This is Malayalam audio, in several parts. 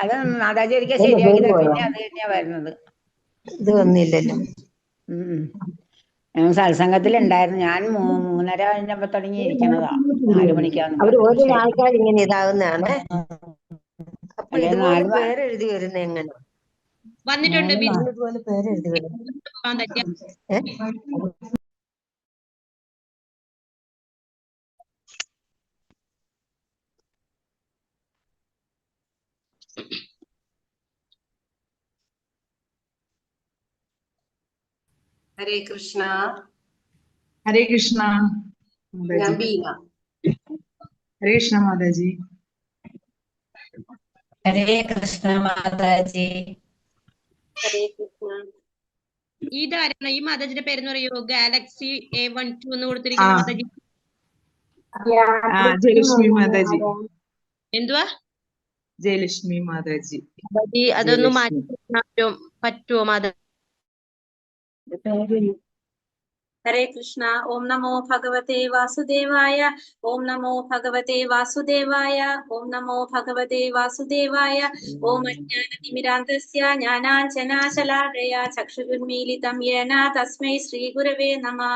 അത് മാതാജി ഒരിക്കൽ ശരിയാക്കി പിന്നെ അത് തന്നെയാ വരുന്നത്. ഇത് വന്നില്ലല്ലോ. സത്സംഗത്തിൽ ഉണ്ടായിരുന്നു. ഞാൻ 3:30 കഴിഞ്ഞപ്പോ തുടങ്ങി ഇരിക്കണതാ. 4 മണിക്കാന്ന് അവര് പറഞ്ഞു. ഓരോ ആൾക്കാർ ഇങ്ങനെ ഇതാകുന്നതാണ്. അപ്പൊ അല്ലെ ഇതുപോലെ 4 പേരെഴുതി വരുന്ന എങ്ങനെ വന്നിട്ടുണ്ട്. ഇതുപോലെ പേരെഴുതി വരും. ഹരേ കൃഷ്ണ. ഹരേ കൃഷ്ണ. ഞാൻ ബീന. ഹരേ കൃഷ്ണ മാതാജി. ഹരേ കൃഷ്ണ മാതാജി. ഹരേ കൃഷ്ണ. ഇതായിരുന്നു ഈ മാതാജിന്റെ പേരെന്ന് പറയൂ. ഗാലക്സി A12 എന്ന് കൊടുത്തിരിക്കുന്ന മാതാജി. ജയലക്ഷ്മി മാതാജി. എന്തുവാ? ജയലക്ഷ്മി മാതാജി. അതൊന്ന് മാറ്റി പറ്റുമോ മാതാജി? ഹരേ കൃഷ്ണ. ഓം നമോ ഭഗവതേ വാസുദേവായ. ഓം നമോ ഭഗവതേ വാസുദേവായ. ഓം നമോ ഭഗവതേ വാസുദേവായ. ഓം അജ്ഞാനതിമിരാന്തസ്യ ജ്ഞാനാഞ്ജനാശലാകയാ ചക്ഷുരുന്മീലിതം യേന തസ്മൈ ശ്രീ ഗുരവേ നമഃ.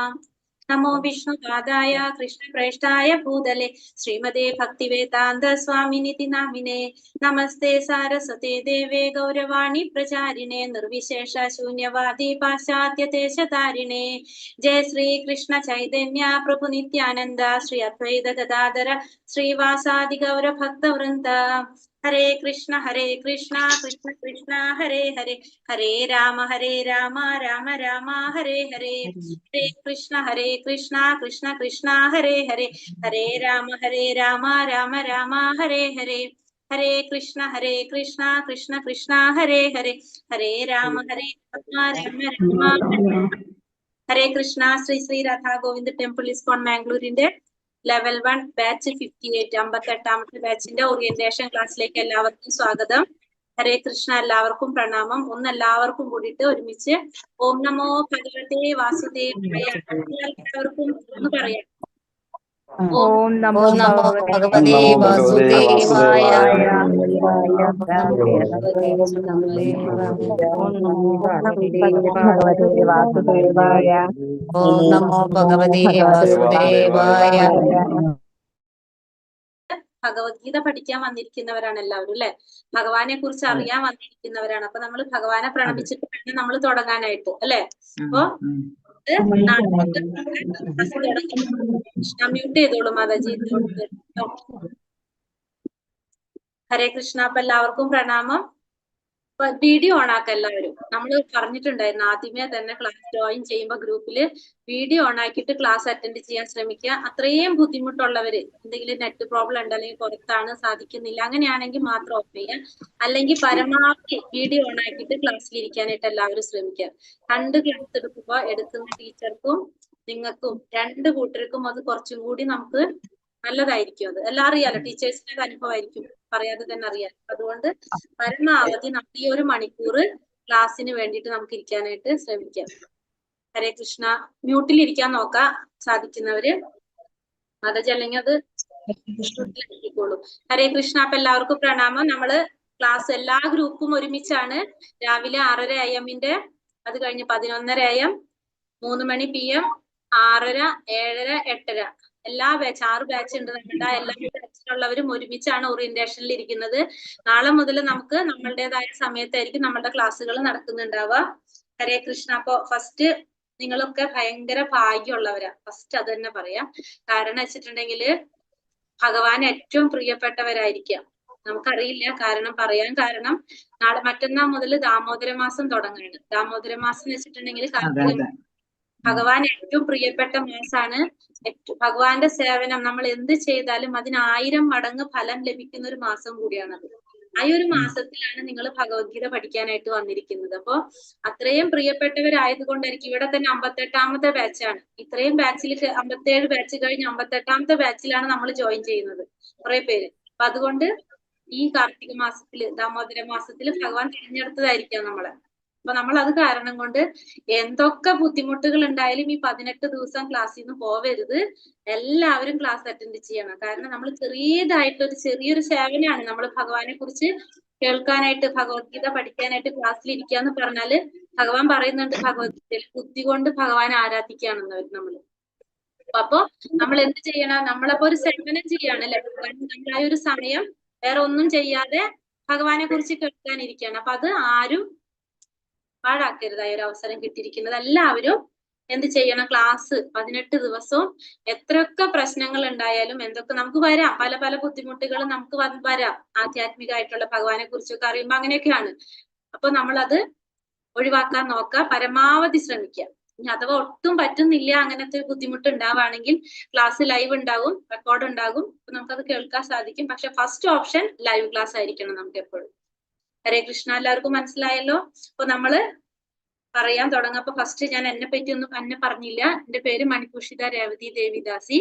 നമോ വിഷ്ണുപാദായ കൃഷ്ണപ്രേഷ്ഠായ ഭൂതലേ ശ്രീമതേ ഭക്തിവേദാന്ത സ്വാമിനിതി നാമിനേ. നമസ്തേ സാരസ്വതേ ദേവേ ഗൗരവാണി പ്രചാരിണേ നിർവിശേഷ ശൂന്യവാദി പാശ്ചാത്യദേശധാരിണേ. ജയ ശ്രീ കൃഷ്ണ ചൈതന്യ പ്രഭു നിത്യാനന്ദ ശ്രീ അദ്വൈത ഗദാധര ശ്രീവാസാദി ഗൗര ഭക്തവൃന്ദ. ഹരേ കൃഷ്ണ കൃഷ്ണ കൃഷ്ണ ഹരേ ഹരേ. ഹരേ രാമ രാമ രാമ ഹരേ ഹരേ. ഹരേ കൃഷ്ണ കൃഷ്ണ കൃഷ്ണ ഹരേ ഹരേ. ഹരേ രാമ രാമ രാമ ഹരേ ഹരേ. ഹരേ കൃഷ്ണ കൃഷ്ണ കൃഷ്ണ ഹരേ ഹരേ. ഹരേ രാമ രാമ രാമ. ഹരേ കൃഷ്ണ. ശ്രീ രാധാ ഗോവിന്ദ് ടെമ്പിൾ ഇസ്കോൺ മാംഗ്ലൂരിന്റെ ലെവൽ 1 ബാച്ച് 58 58ാമത്തെ ബാച്ചിന്റെ ഓറിയന്റേഷൻ ക്ലാസ്സിലേക്ക് എല്ലാവർക്കും സ്വാഗതം. ഹരേ കൃഷ്ണ. എല്ലാവർക്കും പ്രണാമം. എല്ലാവർക്കും കൂടിയിട്ട് ഒരുമിച്ച് ഓം നമോ ഭഗവതേ വാസുദേവായ എല്ലാവർക്കും ഒന്ന് പറയാം. ഓം നമോ ഭഗവതേ വാസുദേവായ. ഓം നമോ ഭഗവതേ വാസുദേവായ. ഭഗവത്ഗീത പഠിക്കാൻ വന്നിരിക്കുന്നവരാണ് എല്ലാവരും അല്ലെ. ഭഗവാനെ കുറിച്ച് അറിയാൻ വന്നിരിക്കുന്നവരാണ്. അപ്പൊ നമ്മൾ ഭഗവാനെ പ്രണമിച്ചിട്ട് വേണം നമ്മൾ തുടങ്ങാനായിട്ട് അല്ലെ. അപ്പൊ മ്യൂട്ട് ചെയ്തോളൂ മാതാജി. ഹരേ കൃഷ്ണ. അപ്പൊ എല്ലാവർക്കും പ്രണാമം. വീഡിയോ ഓൺ ആക്കുക എല്ലാവരും. നമ്മൾ പറഞ്ഞിട്ടുണ്ടായിരുന്നു ആദ്യമേ തന്നെ ക്ലാസ് ജോയിൻ ചെയ്യുമ്പോൾ ഗ്രൂപ്പിൽ വീഡിയോ ഓൺ ആക്കിയിട്ട് ക്ലാസ് അറ്റൻഡ് ചെയ്യാൻ ശ്രമിക്കുക. അത്രയും ബുദ്ധിമുട്ടുള്ളവര് എന്തെങ്കിലും നെറ്റ് പ്രോബ്ലം ഉണ്ട് അല്ലെങ്കിൽ പുറത്താണ് സാധിക്കുന്നില്ല അങ്ങനെയാണെങ്കിൽ മാത്രം ഓഫ് ചെയ്യാം. അല്ലെങ്കിൽ പരമാവധി വീഡിയോ ഓൺ ആക്കിയിട്ട് ക്ലാസ്സിൽ ഇരിക്കാനായിട്ട് എല്ലാവരും ശ്രമിക്കുക. 2 ക്ലാസ് എടുക്കുമ്പോൾ എടുക്കുന്ന ടീച്ചർക്കും നിങ്ങൾക്കും 2 കൂട്ടർക്കും അത് കുറച്ചും കൂടി നമുക്ക് നല്ലതായിരിക്കും. അത് എല്ലാം അറിയാലോ. ടീച്ചേഴ്സിന്റെ അനുഭവമായിരിക്കും, പറയാതെ തന്നെ അറിയാം. അതുകൊണ്ട് പരമാവധി നമ്മൾ ഈ 1 മണിക്കൂർ ക്ലാസ്സിന് വേണ്ടിയിട്ട് നമുക്ക് ഇരിക്കാനായിട്ട് ശ്രമിക്കാം. ഹരേ കൃഷ്ണ. മ്യൂട്ടിലിരിക്കാൻ നോക്കാം സാധിക്കുന്നവര്. മാതാജി അല്ലെങ്കിൽ അത് മ്യൂട്ടിലിരിക്കോളൂ. ഹരേ കൃഷ്ണ. അപ്പൊ എല്ലാവർക്കും പ്രണാമം. നമ്മള് ക്ലാസ് എല്ലാ ഗ്രൂപ്പും ഒരുമിച്ചാണ്. രാവിലെ 6:30 AM-ന്റെ, അത് കഴിഞ്ഞ് 11:30 AM, 3 മണി PM, 6:30, 7:30, 8:30 എല്ലാ ബാച്ച് 6 ബാച്ച് ഉണ്ട് നമ്മുടെ. എല്ലാ ബാച്ചിലുള്ളവരും ഒരുമിച്ചാണ് ഓറിയന്റേഷനിൽ ഇരിക്കുന്നത്. നാളെ മുതൽ നമുക്ക് നമ്മളുടേതായ സമയത്തായിരിക്കും നമ്മുടെ ക്ലാസ്സുകൾ നടക്കുന്നുണ്ടാവുക. ഹരേ കൃഷ്ണ. അപ്പൊ ഫസ്റ്റ് നിങ്ങളൊക്കെ ഭയങ്കര ഭാഗ്യമുള്ളവരാ. ഫസ്റ്റ് അത് തന്നെ പറയാം. കാരണം വെച്ചിട്ടുണ്ടെങ്കില് ഭഗവാൻ ഏറ്റവും പ്രിയപ്പെട്ടവരായിരിക്കാം. നമുക്കറിയില്ല പറയാൻ കാരണം മറ്റന്നാൾ മുതൽ ദാമോദര മാസം തുടങ്ങുകയാണ്. ദാമോദര മാസം എന്ന് വെച്ചിട്ടുണ്ടെങ്കിൽ ഭഗവാൻ ഏറ്റവും പ്രിയപ്പെട്ട മാസാണ്. ഭഗവാന്റെ സേവനം നമ്മൾ എന്ത് ചെയ്താലും അതിന് 1000 മടങ്ങ് ഫലം ലഭിക്കുന്ന ഒരു മാസം കൂടിയാണത്. ആ ഒരു മാസത്തിലാണ് നിങ്ങൾ ഭഗവത്ഗീത പഠിക്കാനായിട്ട് വന്നിരിക്കുന്നത്. അപ്പൊ അത്രയും പ്രിയപ്പെട്ടവരായതുകൊണ്ടായിരിക്കും. ഇവിടെ തന്നെ 58ാമത്തെ ബാച്ചാണ്. ഇത്രയും ബാച്ചിൽ 57 ബാച്ച് കഴിഞ്ഞ് 58ാമത്തെ ബാച്ചിലാണ് നമ്മൾ ജോയിൻ ചെയ്യുന്നത് കുറെ പേര്. അപ്പൊ അതുകൊണ്ട് ഈ കാർത്തിക മാസത്തില് ദാമോദര മാസത്തില് ഭഗവാൻ തിരഞ്ഞെടുത്തതായിരിക്കാം നമ്മളെ. അപ്പൊ നമ്മൾ അത് കാരണം കൊണ്ട് എന്തൊക്കെ ബുദ്ധിമുട്ടുകൾ ഉണ്ടായാലും ഈ 18 ദിവസം ക്ലാസ്സിൽ നിന്ന് പോവരുത്. എല്ലാവരും ക്ലാസ് അറ്റൻഡ് ചെയ്യണം. കാരണം നമ്മൾ ചെറിയൊരു സേവനമാണ് നമ്മൾ ഭഗവാനെ കുറിച്ച് കേൾക്കാനായിട്ട്, ഭഗവത്ഗീത പഠിക്കാനായിട്ട് ക്ലാസ്സിൽ ഇരിക്കാന്ന് പറഞ്ഞാല് ഭഗവാൻ പറയുന്നുണ്ട് ഭഗവത്ഗീതയിൽ, ബുദ്ധി കൊണ്ട് ഭഗവാനെ ആരാധിക്കുകയാണെന്ന് നമ്മള്. അപ്പൊ നമ്മൾ എന്ത് ചെയ്യണം? നമ്മളപ്പോ ഒരു സേവനം ചെയ്യാണ് അല്ലെ, നമ്മളായ ഒരു സമയം വേറെ ഒന്നും ചെയ്യാതെ ഭഗവാനെ കുറിച്ച് കേൾക്കാനിരിക്കുകയാണ്. അപ്പൊ അത് ആരും പാഴാക്കരുതായ ഒരു അവസരം കിട്ടിയിരിക്കുന്നത്. എല്ലാവരും എന്ത് ചെയ്യണം? ക്ലാസ് 18 ദിവസവും എത്രയൊക്കെ പ്രശ്നങ്ങൾ ഉണ്ടായാലും, എന്തൊക്കെ നമുക്ക് വരാം, പല പല ബുദ്ധിമുട്ടുകൾ നമുക്ക് വരാം, ആധ്യാത്മികമായിട്ടുള്ള ഭഗവാനെ കുറിച്ചൊക്കെ അറിയുമ്പോ അങ്ങനെയൊക്കെയാണ്. അപ്പൊ നമ്മളത് ഒഴിവാക്കാൻ നോക്കുക, പരമാവധി ശ്രമിക്കുക. ഇനി അഥവാ ഒട്ടും പറ്റുന്നില്ല, അങ്ങനത്തെ ഒരു ബുദ്ധിമുട്ട് ഉണ്ടാവുകയാണെങ്കിൽ ക്ലാസ് ലൈവ് ഉണ്ടാകും, റെക്കോർഡ് ഉണ്ടാകും, അപ്പൊ നമുക്കത് കേൾക്കാൻ സാധിക്കും. പക്ഷെ ഫസ്റ്റ് ഓപ്ഷൻ ലൈവ് ക്ലാസ് ആയിരിക്കണം നമുക്ക് എപ്പോഴും. ഹരേ കൃഷ്ണ. എല്ലാവർക്കും മനസ്സിലായല്ലോ? അപ്പൊ നമ്മള് പറയാൻ തുടങ്ങാം. അപ്പൊ ഫസ്റ്റ് ഞാൻ എന്നെ പറ്റി ഒന്നും പറഞ്ഞില്ല. എന്റെ പേര് മണിഭൂഷിത രേവതി ദേവിദാസി.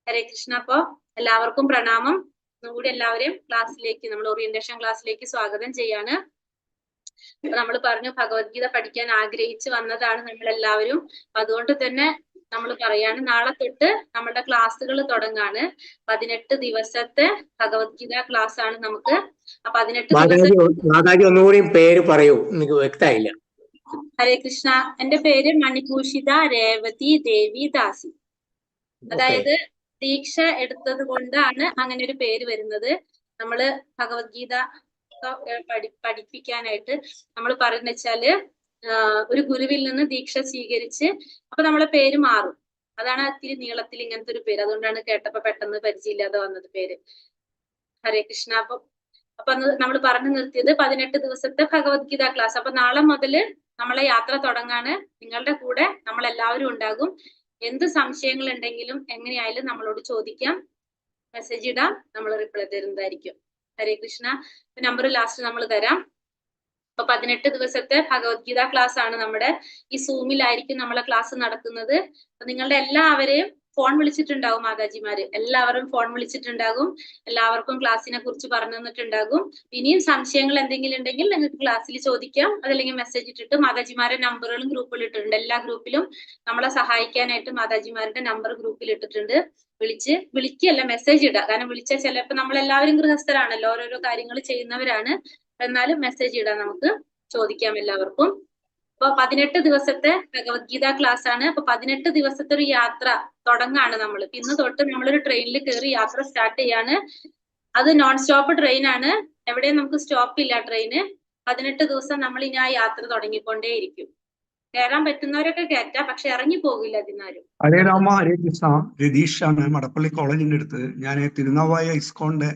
ഹരേ കൃഷ്ണ. അപ്പൊ എല്ലാവർക്കും പ്രണാമം. ഒന്നുകൂടി എല്ലാവരെയും ക്ലാസ്സിലേക്ക്, നമ്മൾ ഓറിയന്റേഷൻ ക്ലാസ്സിലേക്ക് സ്വാഗതം ചെയ്യാണ്. നമ്മൾ പറഞ്ഞു ഭഗവത്ഗീത പഠിക്കാൻ ആഗ്രഹിച്ച് വന്നതാണ് നമ്മൾ എല്ലാവരും. അതുകൊണ്ട് തന്നെ നമ്മൾ പറയാണ്, നാളെ തൊട്ട് നമ്മുടെ ക്ലാസ്സുകൾ തുടങ്ങാണ്. 18 ദിവസത്തെ ഭഗവത്ഗീത ക്ലാസ് ആണ് നമുക്ക്. 18 ദിവസം. ഒന്നുകൂടി പേര് പറയൂ, എനിക്ക് വ്യക്തമായില്ല. ഹരേ കൃഷ്ണ. എന്റെ പേര് മണിഭൂഷിത രേവതി ദേവിദാസി. അതായത് ദീക്ഷ എടുത്തത് കൊണ്ടാണ് അങ്ങനെ ഒരു പേര് വരുന്നത്. നമ്മള് ഭഗവത്ഗീത പഠിപ്പിക്കാനായിട്ട് നമ്മൾ പറയുന്ന വെച്ചാല് ഒരു ഗുരുവിൽ നിന്ന് ദീക്ഷ സ്വീകരിച്ച് അപ്പൊ നമ്മളെ പേര് മാറും. അതാണ് അത്തിരി നീളത്തിൽ ഇങ്ങനത്തെ ഒരു പേര്. അതുകൊണ്ടാണ് കേട്ടപ്പോ പെട്ടെന്ന് പരിചയമില്ലാതെ വന്നത് പേര്. ഹരേ കൃഷ്ണ. അപ്പൊ അന്ന് നമ്മൾ പറഞ്ഞു നിർത്തിയത് 18 ദിവസത്തെ ഭഗവത്ഗീത ക്ലാസ്. അപ്പൊ നാളെ മുതല് നമ്മളെ യാത്ര തുടങ്ങാണ്. നിങ്ങളുടെ കൂടെ നമ്മൾ എല്ലാവരും ഉണ്ടാകും. എന്ത് സംശയങ്ങൾ ഉണ്ടെങ്കിലും എങ്ങനെയായാലും നമ്മളോട് ചോദിക്കാം, മെസ്സേജ് ഇടാം, നമ്മൾ റിപ്ലൈ തരുന്നതായിരിക്കും. ഹരേ കൃഷ്ണ. നമ്പർ ലാസ്റ്റ് നമ്മൾ തരാം. അപ്പൊ 18 ദിവസത്തെ ഭഗവത്ഗീത ക്ലാസ് ആണ് നമ്മുടെ ഈ സൂമിലായിരിക്കും നമ്മളെ ക്ലാസ് നടക്കുന്നത്. നിങ്ങളുടെ എല്ലാവരെയും ഫോൺ വിളിച്ചിട്ടുണ്ടാകും മാതാജിമാര്, എല്ലാവരും ഫോൺ വിളിച്ചിട്ടുണ്ടാകും. എല്ലാവർക്കും ക്ലാസ്സിനെ കുറിച്ച് പറഞ്ഞു തന്നിട്ടുണ്ടാകും. ഇനിയും സംശയങ്ങൾ എന്തെങ്കിലും ഉണ്ടെങ്കിൽ നിങ്ങൾക്ക് ക്ലാസ്സിൽ ചോദിക്കാം. അതല്ലെങ്കിൽ മെസ്സേജ് ഇട്ടിട്ട്, മാതാജിമാരുടെ നമ്പറുകളും ഗ്രൂപ്പിൽ ഇട്ടിട്ടുണ്ട്. എല്ലാ ഗ്രൂപ്പിലും നമ്മളെ സഹായിക്കാനായിട്ട് മാതാജിമാരുടെ നമ്പർ ഗ്രൂപ്പിൽ ഇട്ടിട്ടുണ്ട്. വിളിക്കുകയല്ല, മെസ്സേജ് ഇടുക. കാരണം വിളിച്ചാൽ ചിലപ്പോൾ നമ്മളെല്ലാവരും ഗൃഹസ്ഥരാണല്ലോ, ഓരോരോ കാര്യങ്ങൾ ചെയ്യുന്നവരാണ്. എന്നാലും മെസ്സേജ് ഇടാം, നമുക്ക് ചോദിക്കാം എല്ലാവർക്കും. അപ്പൊ 18 ദിവസത്തെ ഭഗവത്ഗീത ക്ലാസ് ആണ്. അപ്പൊ 18 ദിവസത്തെ ഒരു യാത്ര തുടങ്ങാണ് നമ്മൾ. ഇന്ന് തൊട്ട് നമ്മളൊരു ട്രെയിനിൽ കയറി യാത്ര സ്റ്റാർട്ട് ചെയ്യാണ്. അത് നോൺ സ്റ്റോപ്പ് ട്രെയിൻ ആണ്, എവിടെയും നമുക്ക് സ്റ്റോപ്പ് ഇല്ല ട്രെയിന്. 18 ദിവസം നമ്മൾ ഇനി ആ യാത്ര തുടങ്ങിക്കൊണ്ടേയിരിക്കും. കയറാൻ പറ്റുന്നവരൊക്കെ കയറ്റാം, പക്ഷെ ഇറങ്ങി പോകില്ല അതിനാരും. ഹരേ രാമ ഹരേ കൃഷ്ണ. രതീഷാണ്, മടപ്പള്ളി കോളേജിന്റെ അടുത്ത്. ഞാൻ തിരുനാവായ ഇസ്കോന്റെ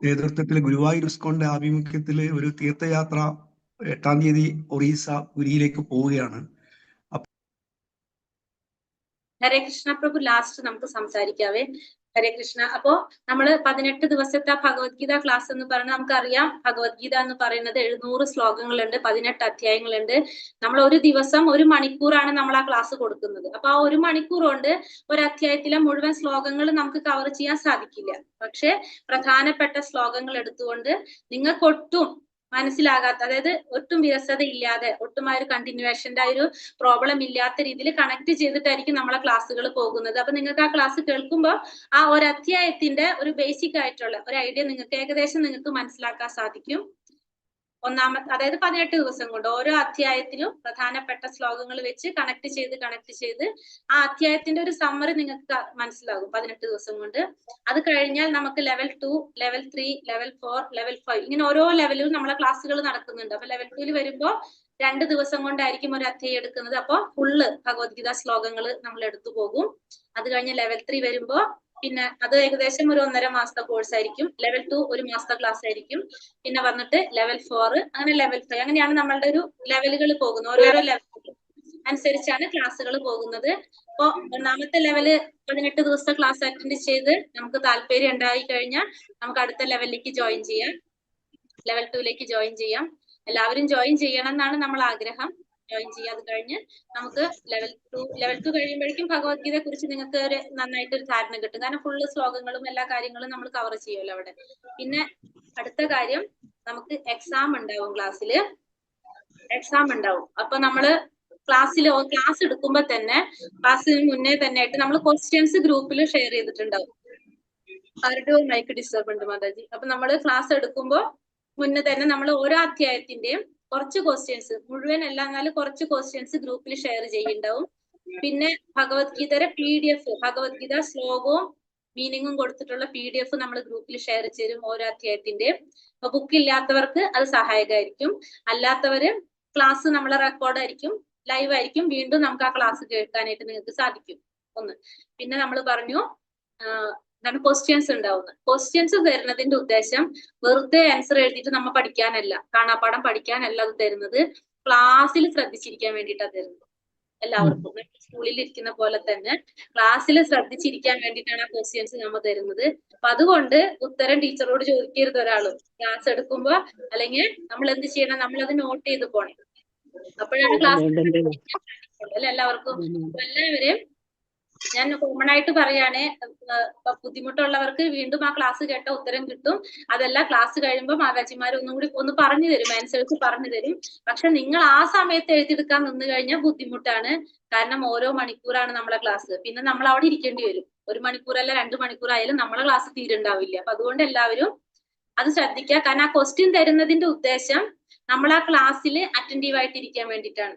നേതൃത്വത്തിൽ, ഗുരുവായൂർ ഇസ്കോന്റെ ആഭിമുഖ്യത്തിൽ ഒരു തീർത്ഥയാത്ര 8-ാം തീയതി ഒറീസ പുരിയിലേക്ക് പോവുകയാണ്. ഹരേ കൃഷ്ണ പ്രഭു. ലാസ്റ്റ് നമുക്ക് സംസാരിക്കാവേ. ഹരേ കൃഷ്ണ. അപ്പോ നമ്മള് 18 ദിവസത്തെ ഭഗവത്ഗീത ക്ലാസ് എന്ന് പറയുന്നത് നമുക്കറിയാം. ഭഗവത്ഗീത എന്ന് പറയുന്നത് 700 ശ്ലോകങ്ങളുണ്ട്, 18 അധ്യായങ്ങളുണ്ട്. നമ്മൾ ഒരു ദിവസം 1 മണിക്കൂറാണ് നമ്മൾ ആ ക്ലാസ് കൊടുക്കുന്നത്. അപ്പൊ ആ 1 മണിക്കൂർ കൊണ്ട് ഒരു അധ്യായത്തിലെ മുഴുവൻ ശ്ലോകങ്ങൾ നമുക്ക് കവർ ചെയ്യാൻ സാധിക്കില്ല. പക്ഷെ പ്രധാനപ്പെട്ട ശ്ലോകങ്ങൾ എടുത്തുകൊണ്ട് നിങ്ങൾക്കൊട്ടും മനസ്സിലാകാത്ത, അതായത് ഒട്ടും വിരസത ഇല്ലാതെ, ഒട്ടും ആ ഒരു കണ്ടിന്യൂവേഷന്റെ ആ ഒരു പ്രോബ്ലം ഇല്ലാത്ത രീതിയിൽ കണക്ട് ചെയ്തിട്ടായിരിക്കും നമ്മളെ ക്ലാസ്സുകൾ പോകുന്നത്. അപ്പൊ നിങ്ങൾക്ക് ആ ക്ലാസ് കേൾക്കുമ്പോൾ ആ ഒരു അധ്യായത്തിന്റെ ഒരു ബേസിക് ആയിട്ടുള്ള ഒരു ഐഡിയ നിങ്ങൾക്ക് ഏകദേശം നിങ്ങൾക്ക് മനസ്സിലാക്കാൻ സാധിക്കും. അതായത് 18 ദിവസം കൊണ്ട് ഓരോ അധ്യായത്തിലും പ്രധാനപ്പെട്ട ശ്ലോകങ്ങൾ വെച്ച് കണക്ട് ചെയ്ത് ആ അധ്യായത്തിന്റെ ഒരു സമ്മറി നിങ്ങൾക്ക് മനസ്സിലാകും 18 ദിവസം കൊണ്ട്. അത് കഴിഞ്ഞാൽ നമുക്ക് ലെവൽ 2, ലെവൽ 3, ലെവൽ 4, ലെവൽ 5 ഇങ്ങനെ ഓരോ ലെവലിലും നമ്മളെ ക്ലാസ്സുകൾ നടക്കുന്നുണ്ട്. അപ്പൊ ലെവൽ 2 വരുമ്പോ 2 ദിവസം കൊണ്ടായിരിക്കും ഒരു അധ്യായം എടുക്കുന്നത്. അപ്പൊ ഫുള്ള് ഭഗവത്ഗീത ശ്ലോകങ്ങൾ നമ്മൾ എടുത്തു പോകും. അത് കഴിഞ്ഞ് ലെവൽ 3 വരുമ്പോ പിന്നെ അത് ഏകദേശം ഒരു 1.5 മാസത്തെ കോഴ്സ് ആയിരിക്കും. ലെവൽ 2 1 മാസത്തെ ക്ലാസ് ആയിരിക്കും. പിന്നെ വന്നിട്ട് ലെവൽ 4, അങ്ങനെ ലെവൽ 5, അങ്ങനെയാണ് നമ്മളുടെ ഒരു ലെവലുകൾ പോകുന്നത്. ഓരോരോ ലെവൽ അനുസരിച്ചാണ് ക്ലാസ്സുകൾ പോകുന്നത്. അപ്പൊ 1ാമത്തെ ലെവല് 18 ദിവസത്തെ ക്ലാസ് അറ്റൻഡ് ചെയ്ത് നമുക്ക് താല്പര്യം ഉണ്ടായി കഴിഞ്ഞാൽ നമുക്ക് അടുത്ത ലെവലിലേക്ക് ജോയിൻ ചെയ്യാം, ലെവൽ 2ലേക്ക് ജോയിൻ ചെയ്യാം. എല്ലാവരും ജോയിൻ ചെയ്യണം എന്നാണ് നമ്മൾ ആഗ്രഹം. ജോയിൻ ചെയ്യാതെ കഴിഞ്ഞ് നമുക്ക് ലെവൽ 2 കഴിയുമ്പോഴേക്കും ഭഗവത്ഗീതയെ കുറിച്ച് നിങ്ങൾക്ക് ഒരു നന്നായിട്ടൊരു ധാരണ കിട്ടും. കാരണം ഫുള്ള് ശ്ലോകങ്ങളും എല്ലാ കാര്യങ്ങളും നമ്മൾ കവർ ചെയ്യുമല്ലോ അവിടെ. പിന്നെ അടുത്ത കാര്യം, നമുക്ക് എക്സാം ഉണ്ടാവും ക്ലാസ്സിൽ. എക്സാം ഉണ്ടാവും. അപ്പൊ നമ്മള് ക്ലാസ് എടുക്കുമ്പോ തന്നെ ക്ലാസ്സിന് മുന്നേ തന്നെ ആയിട്ട് നമ്മൾ ക്വസ്റ്റ്യൻസ് ഗ്രൂപ്പിൽ ഷെയർ ചെയ്തിട്ടുണ്ടാവും. ആരുടെ മൈക്ക് ഡിസ്റ്റർബ് ഉണ്ട് മാതാജി. അപ്പൊ നമ്മള് ക്ലാസ് എടുക്കുമ്പോ മുന്നേ തന്നെ നമ്മൾ ഓരോ അധ്യായത്തിന്റെയും കുറച്ച് ക്വസ്റ്റ്യൻസ്, മുഴുവൻ അല്ല എന്നാലും കുറച്ച് ക്വസ്റ്റ്യൻസ് ഗ്രൂപ്പിൽ ഷെയർ ചെയ്യുന്നുണ്ടാവും. പിന്നെ ഭഗവത്ഗീതയുടെ PDF, ഭഗവത്ഗീത ശ്ലോകവും മീനിങ്ങും കൊടുത്തിട്ടുള്ള PDF നമ്മൾ ഗ്രൂപ്പിൽ ഷെയർ ചെയ്യും ഓരോ അധ്യായത്തിന്റെയും. അപ്പൊ ബുക്ക് ഇല്ലാത്തവർക്ക് അത് സഹായകമായിരിക്കും. അല്ലാത്തവര് ക്ലാസ് നമ്മളെ റെക്കോർഡായിരിക്കും, ലൈവ് ആയിരിക്കും, വീണ്ടും നമുക്ക് ആ ക്ലാസ് കേൾക്കാനായിട്ട് നിങ്ങൾക്ക് സാധിക്കും. ഒന്ന് പിന്നെ നമ്മൾ പറഞ്ഞു എന്താണ് ക്വസ്റ്റ്യൻസ് ഉണ്ടാവുന്നത്. ക്വസ്റ്റ്യൻസ് തരുന്നതിന്റെ ഉദ്ദേശം വെറുതെ ആൻസർ എഴുതിയിട്ട് നമ്മൾ പഠിക്കാനല്ല, കാണാപ്പാഠം പഠിക്കാനല്ല അത് തരുന്നത്, ക്ലാസ്സിൽ ശ്രദ്ധിച്ചിരിക്കാൻ വേണ്ടിയിട്ടാണ് തരുന്നത്. എല്ലാവർക്കും സ്കൂളിൽ ഇരിക്കുന്ന പോലെ തന്നെ ക്ലാസ്സിൽ ശ്രദ്ധിച്ചിരിക്കാൻ വേണ്ടിയിട്ടാണ് ആ ക്വസ്റ്റ്യൻസ് നമ്മൾ തരുന്നത്. അപ്പൊ അതുകൊണ്ട് ഉത്തരം ടീച്ചറോട് ചോദിക്കരുത് ഒരാളും ക്ലാസ് എടുക്കുമ്പോ. അല്ലെങ്കിൽ നമ്മൾ എന്ത് ചെയ്യണം, നമ്മളത് നോട്ട് ചെയ്ത് പോണം. അപ്പോഴാണ് ക്ലാസ് അല്ലെ എല്ലാവർക്കും. എല്ലാവരും ഞാൻ കോമൺ ആയിട്ട് പറയാണ്, ബുദ്ധിമുട്ടുള്ളവർക്ക് വീണ്ടും ആ ക്ലാസ് കേട്ട ഉത്തരം കിട്ടും. അതല്ല ക്ലാസ് കഴിയുമ്പോൾ മാതാജിമാർ ഒന്നും കൂടി ഒന്ന് പറഞ്ഞു തരും, ആൻസേഴ്സ് പറഞ്ഞു തരും. പക്ഷെ നിങ്ങൾ ആ സമയത്ത് എഴുതിയെടുക്കാൻ നിന്ന് കഴിഞ്ഞാൽ ബുദ്ധിമുട്ടാണ്. കാരണം ഓരോ മണിക്കൂറാണ് നമ്മളെ ക്ലാസ്. പിന്നെ നമ്മൾ അവിടെ ഇരിക്കേണ്ടി വരും. 1 മണിക്കൂറല്ല 2 മണിക്കൂറായാലും നമ്മളെ ക്ലാസ് തീരുണ്ടാവില്ല. അപ്പൊ അതുകൊണ്ട് എല്ലാവരും അത് ശ്രദ്ധിക്കുക. കാരണം ആ ക്വസ്റ്റ്യൻ തരുന്നതിന്റെ ഉദ്ദേശം നമ്മൾ ആ ക്ലാസ്സിൽ അറ്റൻറ്റീവ് ആയിട്ട് ഇരിക്കാൻ വേണ്ടിയിട്ടാണ്.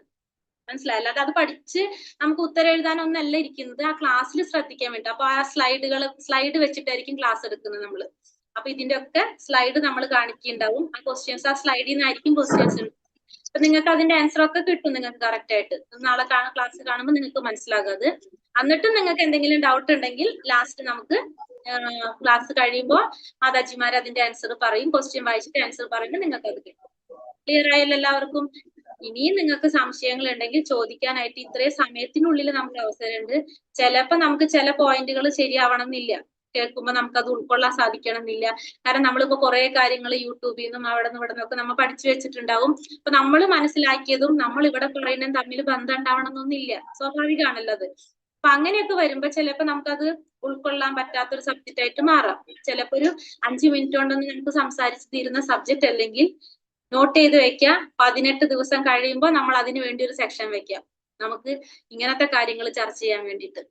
മനസ്സിലായി? അല്ലാതെ അത് പഠിച്ച് നമുക്ക് ഉത്തരം എഴുതാനൊന്നല്ല ഇരിക്കുന്നത്, ആ ക്ലാസ്സിൽ ശ്രദ്ധിക്കാൻ വേണ്ടി. അപ്പൊ ആ സ്ലൈഡ് വെച്ചിട്ടായിരിക്കും ക്ലാസ് എടുക്കുന്നത് നമ്മള്. അപ്പൊ ഇതിന്റെ ഒക്കെ സ്ലൈഡ് നമ്മൾ കാണിക്കുന്നുണ്ടാവും. ആ ക്വസ്റ്റ്യൻസ് ആ സ്ലൈഡിൽ നിന്നായിരിക്കും ക്വസ്റ്റ്യൻസ് ഉണ്ട്. അപ്പൊ നിങ്ങൾക്ക് അതിന്റെ ആൻസർ ഒക്കെ കിട്ടും നിങ്ങൾക്ക് കറക്റ്റ് ആയിട്ട്. നാളെ ക്ലാസ് കാണുമ്പോൾ നിങ്ങൾക്ക് മനസ്സിലാകും അത്. എന്നിട്ടും നിങ്ങൾക്ക് എന്തെങ്കിലും ഡൗട്ട് ഉണ്ടെങ്കിൽ ലാസ്റ്റ് നമുക്ക് ക്ലാസ് കഴിയുമ്പോൾ മാതാജിമാർ അതിന്റെ ആൻസർ പറയും. ക്വസ്റ്റ്യൻ വായിച്ചിട്ട് ആൻസർ പറയുമ്പോൾ നിങ്ങൾക്ക് അത് കിട്ടും. ക്ലിയർ ആയല്ലോ എല്ലാവർക്കും? ഇനിയും നിങ്ങൾക്ക് സംശയങ്ങൾ ഉണ്ടെങ്കിൽ ചോദിക്കാനായിട്ട് ഇത്രയും സമയത്തിനുള്ളിൽ നമുക്ക് അവസരമുണ്ട്. ചിലപ്പോ നമുക്ക് ചില പോയിന്റുകൾ ശരിയാവണം എന്നില്ല, കേൾക്കുമ്പോൾ നമുക്ക് അത് ഉൾക്കൊള്ളാൻ സാധിക്കണം എന്നില്ല. കാരണം നമ്മളിപ്പോ കുറെ കാര്യങ്ങൾ യൂട്യൂബിൽ നിന്നും അവിടെ നിന്ന് ഇവിടെ നിന്നൊക്കെ നമ്മൾ പഠിച്ചു വെച്ചിട്ടുണ്ടാവും. അപ്പൊ നമ്മൾ മനസ്സിലാക്കിയതും നമ്മൾ ഇവിടെ പറയുന്നതും തമ്മിൽ ബന്ധം ഉണ്ടാവണം എന്നൊന്നുമില്ല, സ്വാഭാവികമാണല്ലോ അത്. അപ്പൊ അങ്ങനെയൊക്കെ വരുമ്പോ ചിലപ്പോ നമുക്കത് ഉൾക്കൊള്ളാൻ പറ്റാത്തൊരു സബ്ജക്റ്റ് ആയിട്ട് മാറാം. ചിലപ്പോ ഒരു 5 മിനിറ്റ് കൊണ്ടൊന്നും നമുക്ക് സംസാരിച്ച് തീരുന്ന സബ്ജക്റ്റ് അല്ലെങ്കിൽ നോട്ട് ചെയ്ത് വെക്കുക. 18 ദിവസം കഴിയുമ്പോൾ നമ്മൾ അതിന് വേണ്ടി ഒരു സെക്ഷൻ വെക്കാം, നമുക്ക് ഇങ്ങനത്തെ കാര്യങ്ങൾ ചർച്ച ചെയ്യാൻ വേണ്ടിയിട്ട്.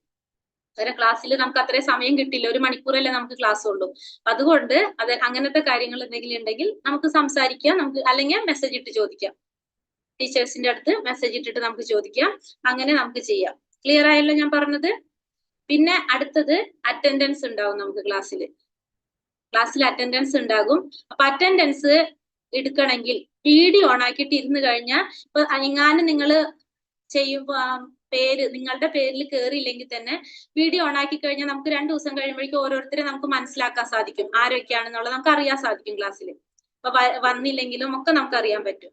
വേറെ ക്ലാസ്സിൽ നമുക്ക് അത്രയും സമയം കിട്ടില്ല, 1 മണിക്കൂറല്ലേ നമുക്ക് ക്ലാസ് ഉള്ളൂ. അതുകൊണ്ട് അത് അങ്ങനത്തെ കാര്യങ്ങൾ എന്തെങ്കിലും ഉണ്ടെങ്കിൽ നമുക്ക് സംസാരിക്കാം, നമുക്ക് അല്ലെങ്കിൽ മെസ്സേജ് ഇട്ട് ചോദിക്കാം. ടീച്ചേഴ്സിന്റെ അടുത്ത് മെസ്സേജ് ഇട്ടിട്ട് നമുക്ക് ചോദിക്കാം. അങ്ങനെ നമുക്ക് ചെയ്യാം. ക്ലിയർ ആയല്ലോ ഞാൻ പറഞ്ഞത്? പിന്നെ അടുത്തത് അറ്റൻഡൻസ് ഉണ്ടാവും നമുക്ക് ക്ലാസ്സിൽ അറ്റൻഡൻസ് ഉണ്ടാകും. അപ്പൊ അറ്റൻഡൻസ് എടുക്കണമെങ്കിൽ വീഡിയോ ഓൺ ആക്കിയിട്ട് ഇരുന്ന് കഴിഞ്ഞാൽ, ഇപ്പൊ എങ്ങാനും നിങ്ങൾ ചെയ്യുമ്പോ നിങ്ങളുടെ പേരിൽ കയറിയില്ലെങ്കിൽ തന്നെ വീഡിയോ ഓൺ ആക്കി കഴിഞ്ഞാൽ നമുക്ക് 2 ദിവസം കഴിയുമ്പോഴേക്കും ഓരോരുത്തരെ നമുക്ക് മനസ്സിലാക്കാൻ സാധിക്കും, ആരൊക്കെയാണെന്നുള്ളത് നമുക്ക് അറിയാൻ സാധിക്കും ക്ലാസ്സിൽ. അപ്പൊ വന്നില്ലെങ്കിലും ഒക്കെ നമുക്ക് അറിയാൻ പറ്റും.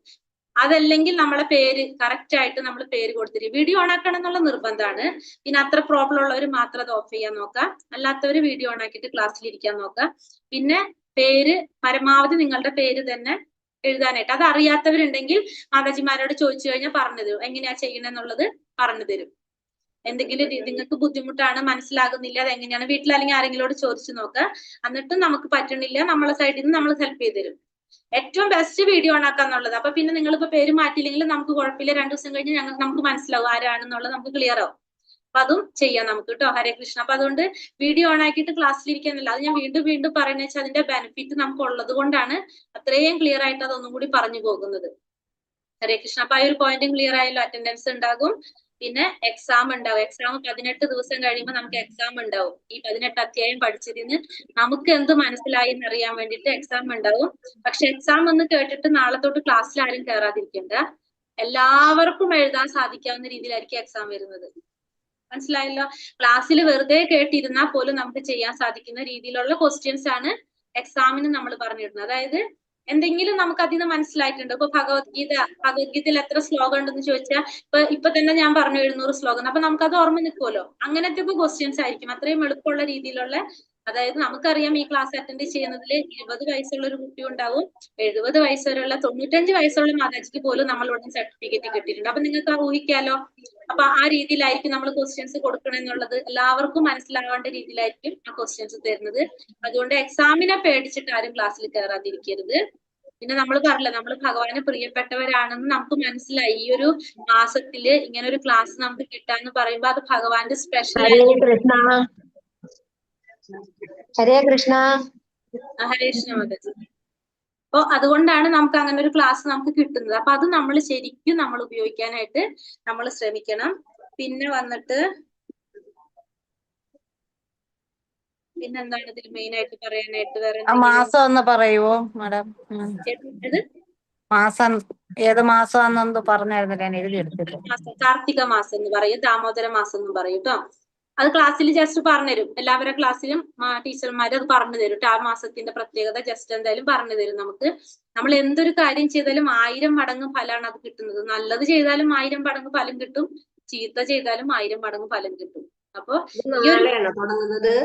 അതല്ലെങ്കിൽ നമ്മളെ പേര് കറക്റ്റ് ആയിട്ട് നമ്മൾ പേര് കൊടുത്തിരിക്കും. വീഡിയോ ഓൺ ആക്കണം എന്നുള്ള നിർബന്ധമാണ്. പിന്നെ അത്ര പ്രോബ്ലം ഉള്ളവർ മാത്രം അത് ഓഫ് ചെയ്യാൻ നോക്കാം, അല്ലാത്തവർ വീഡിയോ ഓൺ ആക്കിയിട്ട് ക്ലാസ്സിൽ ഇരിക്കാൻ നോക്കാം. പിന്നെ പേര് പരമാവധി നിങ്ങളുടെ പേര് തന്നെ എഴുതാനായിട്ട്. അത് അറിയാത്തവരുണ്ടെങ്കിൽ മാതാജിമാരോട് ചോദിച്ചു കഴിഞ്ഞാൽ പറഞ്ഞു തരും, എങ്ങനെയാ ചെയ്യണമെന്നുള്ളത് പറഞ്ഞു തരും. എന്തെങ്കിലും നിങ്ങൾക്ക് ബുദ്ധിമുട്ടാണ്, മനസ്സിലാകുന്നില്ല, അത് എങ്ങനെയാണ് വീട്ടിൽ അല്ലെങ്കിൽ ആരെങ്കിലോട് ചോദിച്ചു നോക്കുക. എന്നിട്ടും നമുക്ക് പറ്റണില്ല, നമ്മളെ സൈഡിൽ നിന്ന് നമ്മൾ ഹെൽപ്പ് ചെയ്ത് തരും. ഏറ്റവും ബെസ്റ്റ് വീഡിയോ ഓൺ ആക്കാന്നുള്ളത്. അപ്പൊ പിന്നെ നിങ്ങളിപ്പോ പേര് മാറ്റിയില്ലെങ്കിൽ നമുക്ക് കുഴപ്പമില്ല, 2 ദിവസം കഴിഞ്ഞ് നമുക്ക് മനസ്സിലാവും ആരാണെന്നുള്ളത്, നമുക്ക് ക്ലിയർ ആവും. അപ്പൊ അതും ചെയ്യാം നമുക്ക് കേട്ടോ. ഹരേ കൃഷ്ണ. അപ്പൊ അതുകൊണ്ട് വീഡിയോ ഓൺ ആക്കിയിട്ട് ക്ലാസ്സിലിരിക്കാനല്ല, അത് ഞാൻ വീണ്ടും പറയുന്നത് വെച്ചാൽ അതിന്റെ ബെനിഫിറ്റ് നമുക്ക് ഉള്ളത് കൊണ്ടാണ് അത്രയും ക്ലിയർ ആയിട്ട് അതൊന്നും കൂടി പറഞ്ഞു പോകുന്നത്. ഹരേ കൃഷ്ണ. അപ്പൊ ആ ഒരു പോയിന്റും ക്ലിയർ ആയല്ലോ. അറ്റൻഡൻസ് ഉണ്ടാകും. പിന്നെ എക്സാം ഉണ്ടാവും. എക്സാം 18 ദിവസം കഴിയുമ്പോൾ നമുക്ക് എക്സാം ഉണ്ടാവും. ഈ 18 അധ്യായം പഠിച്ചതിന് നമുക്ക് എന്ത് മനസ്സിലായി എന്നറിയാൻ വേണ്ടിയിട്ട് എക്സാം ഉണ്ടാവും. പക്ഷെ എക്സാം ഒന്ന് കേട്ടിട്ട് നാളെ തൊട്ട് ക്ലാസ്സിൽ ആരും കയറാതിരിക്കണ്ട. എല്ലാവർക്കും എഴുതാൻ സാധിക്കാവുന്ന രീതിയിലായിരിക്കും എക്സാം വരുന്നത്. മനസ്സിലായല്ലോ? ക്ലാസ്സിൽ വെറുതെ കേട്ടിരുന്നാൽ പോലും നമുക്ക് ചെയ്യാൻ സാധിക്കുന്ന രീതിയിലുള്ള ക്വസ്റ്റ്യൻസ് ആണ് എക്സാമിന് നമ്മൾ പറഞ്ഞിരുന്നത്. അതായത് എന്തെങ്കിലും നമുക്ക് അതിൽ നിന്ന് മനസ്സിലായിട്ടുണ്ട്. ഇപ്പൊ ഭഗവത്ഗീതയിൽ എത്ര ശ്ലോകം ഉണ്ടെന്ന് ചോദിച്ചാൽ ഇപ്പൊ തന്നെ ഞാൻ പറഞ്ഞു 700 ശ്ലോകം. അപ്പൊ നമുക്കത് ഓർമ്മ നിൽക്കുമല്ലോ. അങ്ങനത്തെ ഒക്കെ ക്വസ്റ്റ്യൻസ് ആയിരിക്കും. അത്രയും എളുപ്പമുള്ള രീതിയിലുള്ള, അതായത് നമുക്കറിയാം ഈ ക്ലാസ് അറ്റൻഡ് ചെയ്യുന്നതിൽ 20 വയസ്സുള്ള ഒരു കുട്ടി ഉണ്ടാവും, 70 വയസ്സ് വരെയുള്ള 95 വയസ്സുള്ള മാതാജിക്ക് പോലും നമ്മളിവിടെ സർട്ടിഫിക്കറ്റ് കിട്ടിയിട്ടുണ്ട്. അപ്പൊ നിങ്ങൾക്ക് ഊഹിക്കാലോ. അപ്പൊ ആ രീതിയിലായിരിക്കും നമ്മൾ ക്വസ്റ്റ്യൻസ് കൊടുക്കണം എന്നുള്ളത്. എല്ലാവർക്കും മനസ്സിലാവേണ്ട രീതിയിലായിരിക്കും ആ ക്വസ്റ്റ്യൻസ് തരുന്നത്. അതുകൊണ്ട് എക്സാമിനെ പേടിച്ചിട്ട് ആരും ക്ലാസ്സിൽ കയറാതിരിക്കരുത്. പിന്നെ നമ്മൾ പറഞ്ഞില്ല, നമ്മൾ ഭഗവാന് പ്രിയപ്പെട്ടവരാണെന്ന് നമുക്ക് മനസ്സിലായി. ഈ ഒരു മാസത്തില് ഇങ്ങനെ ഒരു ക്ലാസ് നമുക്ക് കിട്ടാന്ന് പറയുമ്പോ അത് ഭഗവാന്റെ സ്പെഷ്യൽ ഹരേ കൃഷ്ണ. ഹരേ കൃഷ്ണ. ഹരേ കൃഷ്ണ മാതാജി. അപ്പൊ അതുകൊണ്ടാണ് നമുക്ക് അങ്ങനെ ഒരു ക്ലാസ് നമുക്ക് കിട്ടുന്നത്. അപ്പൊ അത് നമ്മൾ ശരിക്കും നമ്മൾ ഉപയോഗിക്കാനായിട്ട് നമ്മൾ ശ്രമിക്കണം. പിന്നെ വന്നിട്ട് പിന്നെന്താണ് ഇതിൽ മെയിൻ ആയിട്ട് പറയാനായിട്ട് വേറെ മാസം ഒന്ന് പറയുവോ മാഡം? മാസം ഏത് മാസമാണെന്ന് പറഞ്ഞായിരുന്നില്ല, ഞാൻ എഴുതി എടുത്തില്ല. കാർത്തിക മാസം എന്ന് പറയും, ദാമോദര മാസം എന്ന് പറയും കേട്ടോ. അത് ക്ലാസ്സിൽ ജസ്റ്റ് പറഞ്ഞുതരും. എല്ലാവരുടെ ക്ലാസ്സിലും ടീച്ചർമാർ അത് പറഞ്ഞു തരും. ആ മാസത്തിന്റെ പ്രത്യേകത ജസ്റ്റ് എന്തായാലും പറഞ്ഞു തരും നമുക്ക്. നമ്മൾ എന്തൊരു കാര്യം ചെയ്താലും 1000 മടങ്ങ് ഫലമാണ് അത് കിട്ടുന്നത്. നല്ലത് ചെയ്താലും 1000 മടങ്ങ് ഫലം കിട്ടും, ചീത്ത ചെയ്താലും 1000 മടങ്ങ് ഫലം കിട്ടും. അപ്പൊ നാളെയാണോ തുടങ്ങുന്നത്?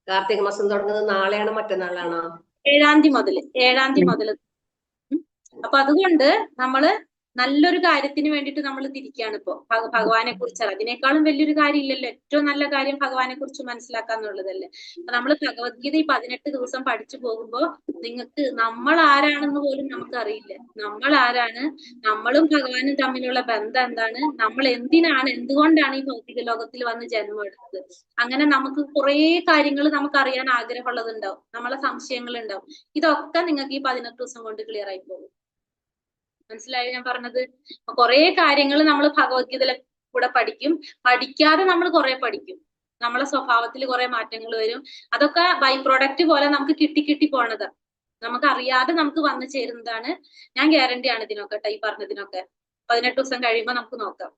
കാർത്തിക മാസം തുടങ്ങുന്നത് നാളെയാണോ മറ്റന്നാളാണോ? 7-ാം തീയതി മുതൽ. അപ്പൊ അതുകൊണ്ട് നമ്മള് നല്ലൊരു കാര്യത്തിന് വേണ്ടിയിട്ട് നമ്മൾ തിരിക്കുകയാണ് ഇപ്പൊ. ഭഗവാനെ കുറിച്ച് അതിനേക്കാളും വലിയൊരു കാര്യം ഇല്ലല്ലോ. ഏറ്റവും നല്ല കാര്യം ഭഗവാനെ കുറിച്ച് മനസ്സിലാക്കാന്നുള്ളതല്ലേ. അപ്പൊ നമ്മൾ ഭഗവത്ഗീത ഈ 18 ദിവസം പഠിച്ചു പോകുമ്പോ നിങ്ങൾക്ക് നമ്മൾ ആരാണെന്ന് പോലും നമുക്ക് അറിയില്ല. നമ്മൾ ആരാണ്, നമ്മളും ഭഗവാനും തമ്മിലുള്ള ബന്ധം എന്താണ്, നമ്മൾ എന്തുകൊണ്ടാണ് ഈ ഭൗതിക ലോകത്തിൽ വന്ന് ജന്മം എടുത്തത്, അങ്ങനെ നമുക്ക് കുറെ കാര്യങ്ങൾ നമുക്ക് അറിയാൻ ആഗ്രഹമുള്ളതുണ്ടാവും, നമ്മളെ സംശയങ്ങൾ ഉണ്ടാവും. ഇതൊക്കെ നിങ്ങൾക്ക് ഈ 18 ദിവസം കൊണ്ട് ക്ലിയർ ആയി പോകും. മനസ്സിലായോ ഞാൻ പറഞ്ഞത്? കുറെ കാര്യങ്ങൾ നമ്മൾ ഭഗവത്ഗീതയിലെ കൂടെ പഠിക്കും. പഠിക്കാതെ നമ്മൾ കുറെ പഠിക്കും. നമ്മളെ സ്വഭാവത്തിൽ കുറെ മാറ്റങ്ങൾ വരും. അതൊക്കെ ബൈ പ്രൊഡക്റ്റ് പോലെ നമുക്ക് കിട്ടി പോണത്. നമുക്ക് അറിയാതെ നമുക്ക് വന്നു ചേരുന്നതാണ്. ഞാൻ ഗ്യാരണ്ടി ആണ് ഇതിനൊക്കെ ഈ പറഞ്ഞതിനൊക്കെ. 18 ദിവസം കഴിയുമ്പോൾ നമുക്ക് നോക്കാം.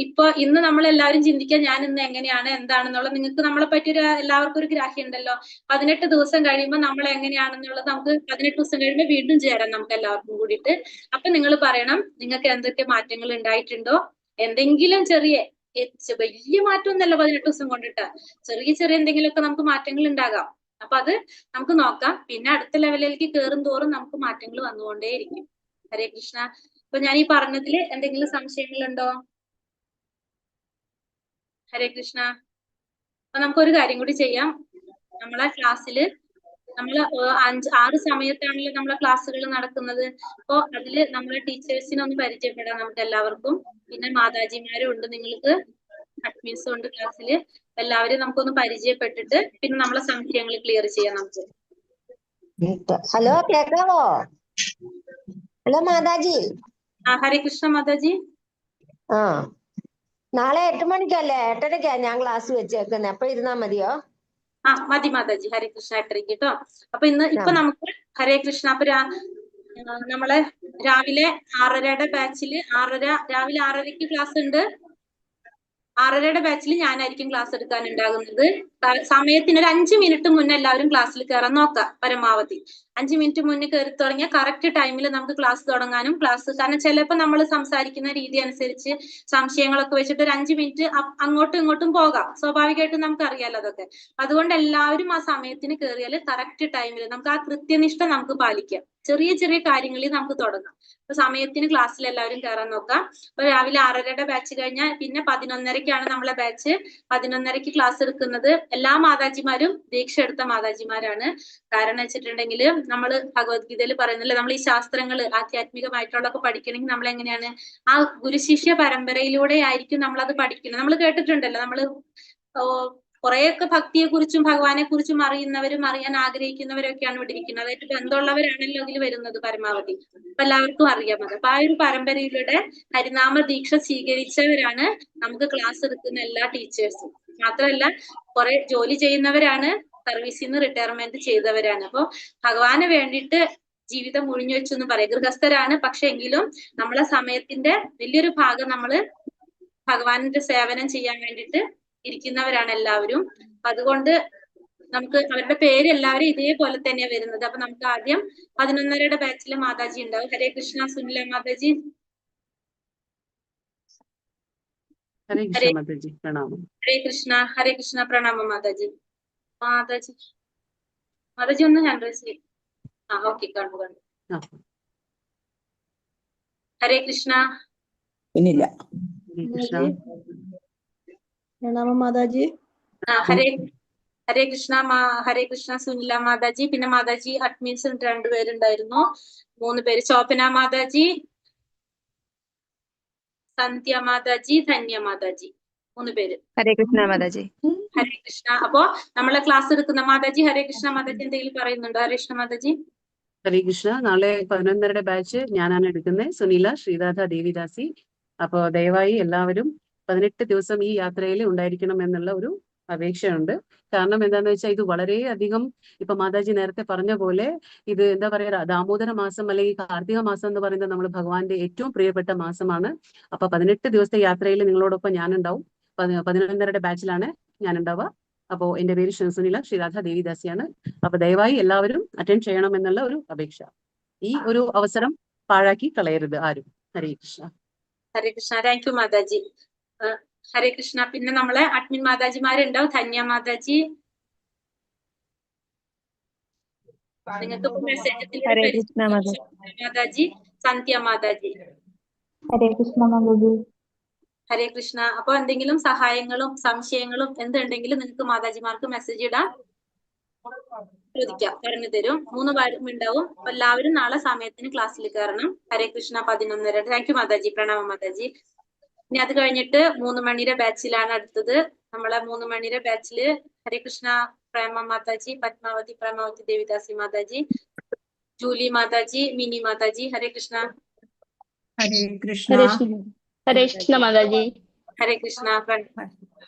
ഇപ്പൊ ഇന്ന് നമ്മൾ എല്ലാവരും ചിന്തിക്കുക ഞാൻ ഇന്ന് എങ്ങനെയാണ് എന്താണെന്നുള്ളത്. നിങ്ങൾക്ക് നമ്മളെ പറ്റി എല്ലാവർക്കും ഒരു ഗ്രാഹ്യം ഉണ്ടല്ലോ. 18 ദിവസം കഴിയുമ്പോൾ നമ്മൾ എങ്ങനെയാണെന്നുള്ളത് നമുക്ക് 18 ദിവസം കഴിയുമ്പോൾ വീണ്ടും ചേരാം നമുക്ക് എല്ലാവർക്കും കൂടിയിട്ട്. അപ്പൊ നിങ്ങൾ പറയണം നിങ്ങൾക്ക് എന്തൊക്കെ മാറ്റങ്ങൾ ഉണ്ടായിട്ടുണ്ടോ. എന്തെങ്കിലും ചെറിയ വലിയ മാറ്റമൊന്നുമല്ല 18 ദിവസം കൊണ്ടിട്ട്, ചെറിയ എന്തെങ്കിലുമൊക്കെ നമുക്ക് മാറ്റങ്ങൾ ഉണ്ടാകാം. അപ്പൊ അത് നമുക്ക് നോക്കാം. പിന്നെ അടുത്ത ലെവലിലേക്ക് കയറും തോറും നമുക്ക് മാറ്റങ്ങൾ വന്നുകൊണ്ടേയിരിക്കും. ഹരേ കൃഷ്ണ. അപ്പൊ ഞാൻ ഈ പറഞ്ഞതിൽ എന്തെങ്കിലും സംശയങ്ങളുണ്ടോ? ഹരേ കൃഷ്ണ. അപ്പൊ നമുക്കൊരു കാര്യം കൂടി ചെയ്യാം. നമ്മളെ ക്ലാസ്സില് നമ്മള് 6 സമയത്താണല്ലോ നമ്മളെ ക്ലാസ്സുകൾ നടക്കുന്നത്. അപ്പൊ അതില് നമ്മളെ ടീച്ചേഴ്സിനെ ഒന്ന് പരിചയപ്പെടാം നമുക്ക് എല്ലാവർക്കും. പിന്നെ മാതാജിമാരും ഉണ്ട്, നിങ്ങൾക്ക് അഡ്മിൻസും ഉണ്ട് ക്ലാസ്സില്. എല്ലാവരും നമുക്കൊന്ന് പരിചയപ്പെട്ടിട്ട് പിന്നെ നമ്മളെ സംശയങ്ങൾ ക്ലിയർ ചെയ്യാം നമുക്ക്. ഹലോ, കേക്കാവോ? ഹലോ മാതാജി. ഹരേ കൃഷ്ണ മാതാജി. നാളെ 8 മണിക്കല്ലേ? 8:30 ഞാൻ ക്ലാസ് വെച്ചേക്കുന്നത്. അപ്പൊ ഇരുന്നാ മതിയോ? മതി മാതാജി. ഹരേ കൃഷ്ണ 8:30 കേട്ടോ. അപ്പൊ ഇപ്പൊ നമുക്ക് ഹരേ കൃഷ്ണ. അപ്പൊ നമ്മളെ രാവിലെ 6:30യുടെ ബാച്ചില് രാവിലെ 6:30ക്ക് ക്ലാസ് ഉണ്ട്. 6:30യുടെ ബാച്ചിൽ ഞാനായിരിക്കും ക്ലാസ് എടുക്കാനുണ്ടാകുന്നത്. സമയത്തിന് ഒരു 5 മിനിറ്റ് മുന്നേ എല്ലാവരും ക്ലാസ്സിൽ കയറാൻ നോക്കാം. പരമാവധി 5 മിനിറ്റ് മുന്നേ കയറി തുടങ്ങിയാൽ കറക്റ്റ് ടൈമിൽ നമുക്ക് ക്ലാസ് തുടങ്ങാനും കാരണം ചിലപ്പോൾ നമ്മൾ സംസാരിക്കുന്ന രീതി അനുസരിച്ച് സംശയങ്ങളൊക്കെ വെച്ചിട്ട് ഒരു 5 മിനിറ്റ് അങ്ങോട്ടും ഇങ്ങോട്ടും പോകാം. സ്വാഭാവികമായിട്ടും നമുക്ക് അറിയാലോ അതൊക്കെ. അതുകൊണ്ട് എല്ലാവരും ആ സമയത്തിന് കയറിയാൽ കറക്റ്റ് ടൈമിൽ നമുക്ക് ആ കൃത്യനിഷ്ഠ നമുക്ക് പാലിക്കാം. ചെറിയ കാര്യങ്ങളിൽ നമുക്ക് തുടങ്ങാം. അപ്പൊ സമയത്തിന് ക്ലാസ്സിൽ എല്ലാവരും കയറാൻ നോക്കാം. അപ്പൊ രാവിലെ 6:30യുടെ ബാച്ച് കഴിഞ്ഞാൽ പിന്നെ 11:30ക്കാണ് നമ്മളെ ബാച്ച്. 11:30ക്ക് ക്ലാസ് എടുക്കുന്നത് എല്ലാ മാതാജിമാരും ദീക്ഷ എടുത്ത മാതാജിമാരാണ്. കാരണം വെച്ചിട്ടുണ്ടെങ്കിൽ നമ്മൾ ഭഗവത്ഗീതയിൽ പറയുന്നില്ല, നമ്മൾ ഈ ശാസ്ത്രങ്ങൾ ആധ്യാത്മികമായിട്ടുള്ളതൊക്കെ പഠിക്കണമെങ്കിൽ നമ്മൾ എങ്ങനെയാണ് ആ ഗുരുശിഷ്യ പരമ്പരയിലൂടെ ആയിരിക്കും നമ്മളത് പഠിക്കുന്നത്. നമ്മൾ കേട്ടിട്ടുണ്ടല്ലോ, നമ്മൾ കുറെയൊക്കെ ഭക്തിയെ കുറിച്ചും ഭഗവാനെ കുറിച്ചും അറിയുന്നവരും അറിയാൻ ആഗ്രഹിക്കുന്നവരൊക്കെയാണ് ഇവിടെ ഇരിക്കുന്നത്. അതായിട്ട് ബന്ധമുള്ളവരാണല്ലോ അതിൽ വരുന്നത് പരമാവധി. അപ്പൊ എല്ലാവർക്കും അറിയാം അത്. അപ്പൊ ആ ഒരു പരമ്പരയിലൂടെ ഹരിനാമ ദീക്ഷ സ്വീകരിച്ചവരാണ് നമുക്ക് ക്ലാസ് എടുക്കുന്ന എല്ലാ ടീച്ചേഴ്സും. മാത്രമല്ല കുറെ ജോലി ചെയ്യുന്നവരാണ്, സർവീസിൽ നിന്ന് റിട്ടയർമെന്റ് ചെയ്തവരാണ്. അപ്പൊ ഭഗവാന് വേണ്ടിയിട്ട് ജീവിതം മുഴിഞ്ഞു വെച്ചു എന്ന് പറയാം. ഗൃഹസ്ഥരാണ്, പക്ഷെ എങ്കിലും നമ്മളെ സമയത്തിന്റെ വലിയൊരു ഭാഗം നമ്മള് ഭഗവാന്റെ സേവനം ചെയ്യാൻ വേണ്ടിയിട്ട് ഇരിക്കുന്നവരാണ് എല്ലാവരും. അതുകൊണ്ട് നമുക്ക് അവരുടെ പേര് എല്ലാവരും ഇതേപോലെ തന്നെയാണ് വരുന്നത്. അപ്പൊ നമുക്ക് ആദ്യം 11:30യുടെ ബാച്ചിലെ മാതാജി ഉണ്ടാവും. ഹരേ കൃഷ്ണ. സുനില മാതാജി. ഹരേ കൃഷ്ണ മാതാജി, പ്രണാമം. ഹരേ കൃഷ്ണ. ഹരേ കൃഷ്ണ. പ്രണാമം മാതാജി. മാതാജി ഒന്ന് ഹാൻഡ് റൈസ് ചെയ്യും. ഓക്കെ, കണ്ടു. ഹരേ കൃഷ്ണ. ഇല്ല. പ്രണാമം മാതാജി. ഹരേ ഹരേ കൃഷ്ണ ഹരേ കൃഷ്ണ സുനില മാതാജി. പിന്നെ മാതാജി അഡ്മിൻസ് 2 പേരുണ്ടായിരുന്നു. 3 പേര് ശോഭന മാതാജി, സന്ധ്യ മാതാജി, ധന്യ മാതാജി. 3 പേര്. ഹരേ കൃഷ്ണ മാതാജി. ഹരേ കൃഷ്ണ. അപ്പോ നമ്മളെ ക്ലാസ് എടുക്കുന്ന മാതാജി ഹരേ കൃഷ്ണ മാതാജി എന്തെങ്കിലും പറയുന്നുണ്ടോ? ഹരേ കൃഷ്ണ മാതാജി. ഹരേ കൃഷ്ണ. നാളെ 11:30 ബാച്ച് ഞാനാണ് എടുക്കുന്നത്, സുനില ശ്രീരാധ ദേവിദാസി. അപ്പോ ദയവായി എല്ലാവരും 18 ദിവസം ഈ യാത്രയിൽ ഉണ്ടായിരിക്കണം എന്നുള്ള ഒരു അപേക്ഷയുണ്ട്. കാരണം എന്താന്ന് വെച്ചാൽ ഇത് വളരെയധികം, ഇപ്പൊ മാതാജി നേരത്തെ പറഞ്ഞ പോലെ ഇത് എന്താ പറയാ, ദാമോദര മാസം അല്ലെങ്കിൽ കാർത്തിക മാസം എന്ന് പറയുന്നത് നമ്മൾ ഭഗവാന്റെ ഏറ്റവും പ്രിയപ്പെട്ട മാസമാണ്. അപ്പൊ 18 ദിവസത്തെ യാത്രയിൽ നിങ്ങളോടൊപ്പം ഞാനുണ്ടാവും. 11:30 ബാച്ചിലാണ് ഞാൻ ഉണ്ടാവുക. അപ്പോ എന്റെ പേര് സുനില ശ്രീരാധ ദേവിദാസിയാണ്. അപ്പൊ ദയവായി എല്ലാവരും അറ്റൻഡ് ചെയ്യണം എന്നുള്ള ഒരു അപേക്ഷ. ഈ ഒരു അവസരം പാഴാക്കി കളയരുത് ആരും. ഹരേ കൃഷ്ണ. ഹരേ കൃഷ്ണ. Thank you Mataji. ഹരേ കൃഷ്ണ. പിന്നെ നമ്മളെ അഡ്മിൻ മാതാജിമാരുണ്ടാവും. ധന്യ മാതാജി, നിങ്ങൾക്ക് മെസ്സേജ് ഹരേ കൃഷ്ണ മാതാജി. മാതാജി, സന്ധ്യ മാതാജി. ഹരേ കൃഷ്ണ മാതാജി. ഹരേ കൃഷ്ണ. അപ്പൊ എന്തെങ്കിലും സഹായങ്ങളും സംശയങ്ങളും എന്തുണ്ടെങ്കിലും നിങ്ങൾക്ക് മാതാജിമാർക്ക് മെസ്സേജ് ഇടാം, ചോദിക്കാം, പറഞ്ഞു തരും. 3 പേരും ഉണ്ടാവും. അപ്പൊ എല്ലാവരും നാളെ സമയത്തിന് ക്ലാസ്സിൽ കയറണം. ഹരേ കൃഷ്ണ. 11:30. Thank you Mataji. പ്രണാമം മാതാജി. ഇനി അത് കഴിഞ്ഞിട്ട് 3 മണിയുടെ ബാച്ചിലാണ് അടുത്തത്. നമ്മളെ 3 മണിയുടെ ബാച്ചില് ഹരേ കൃഷ്ണ പ്രേമ മാതാജി, പത്മാവതി പ്രേമാവതി ദേവിദാസി മാതാജി, ജൂലി മാതാജി, മിനി മാതാജി. ഹരേ കൃഷ്ണ. ഹരേ കൃഷ്ണ. ഹരേ കൃഷ്ണ മാതാജി. ഹരേ കൃഷ്ണ.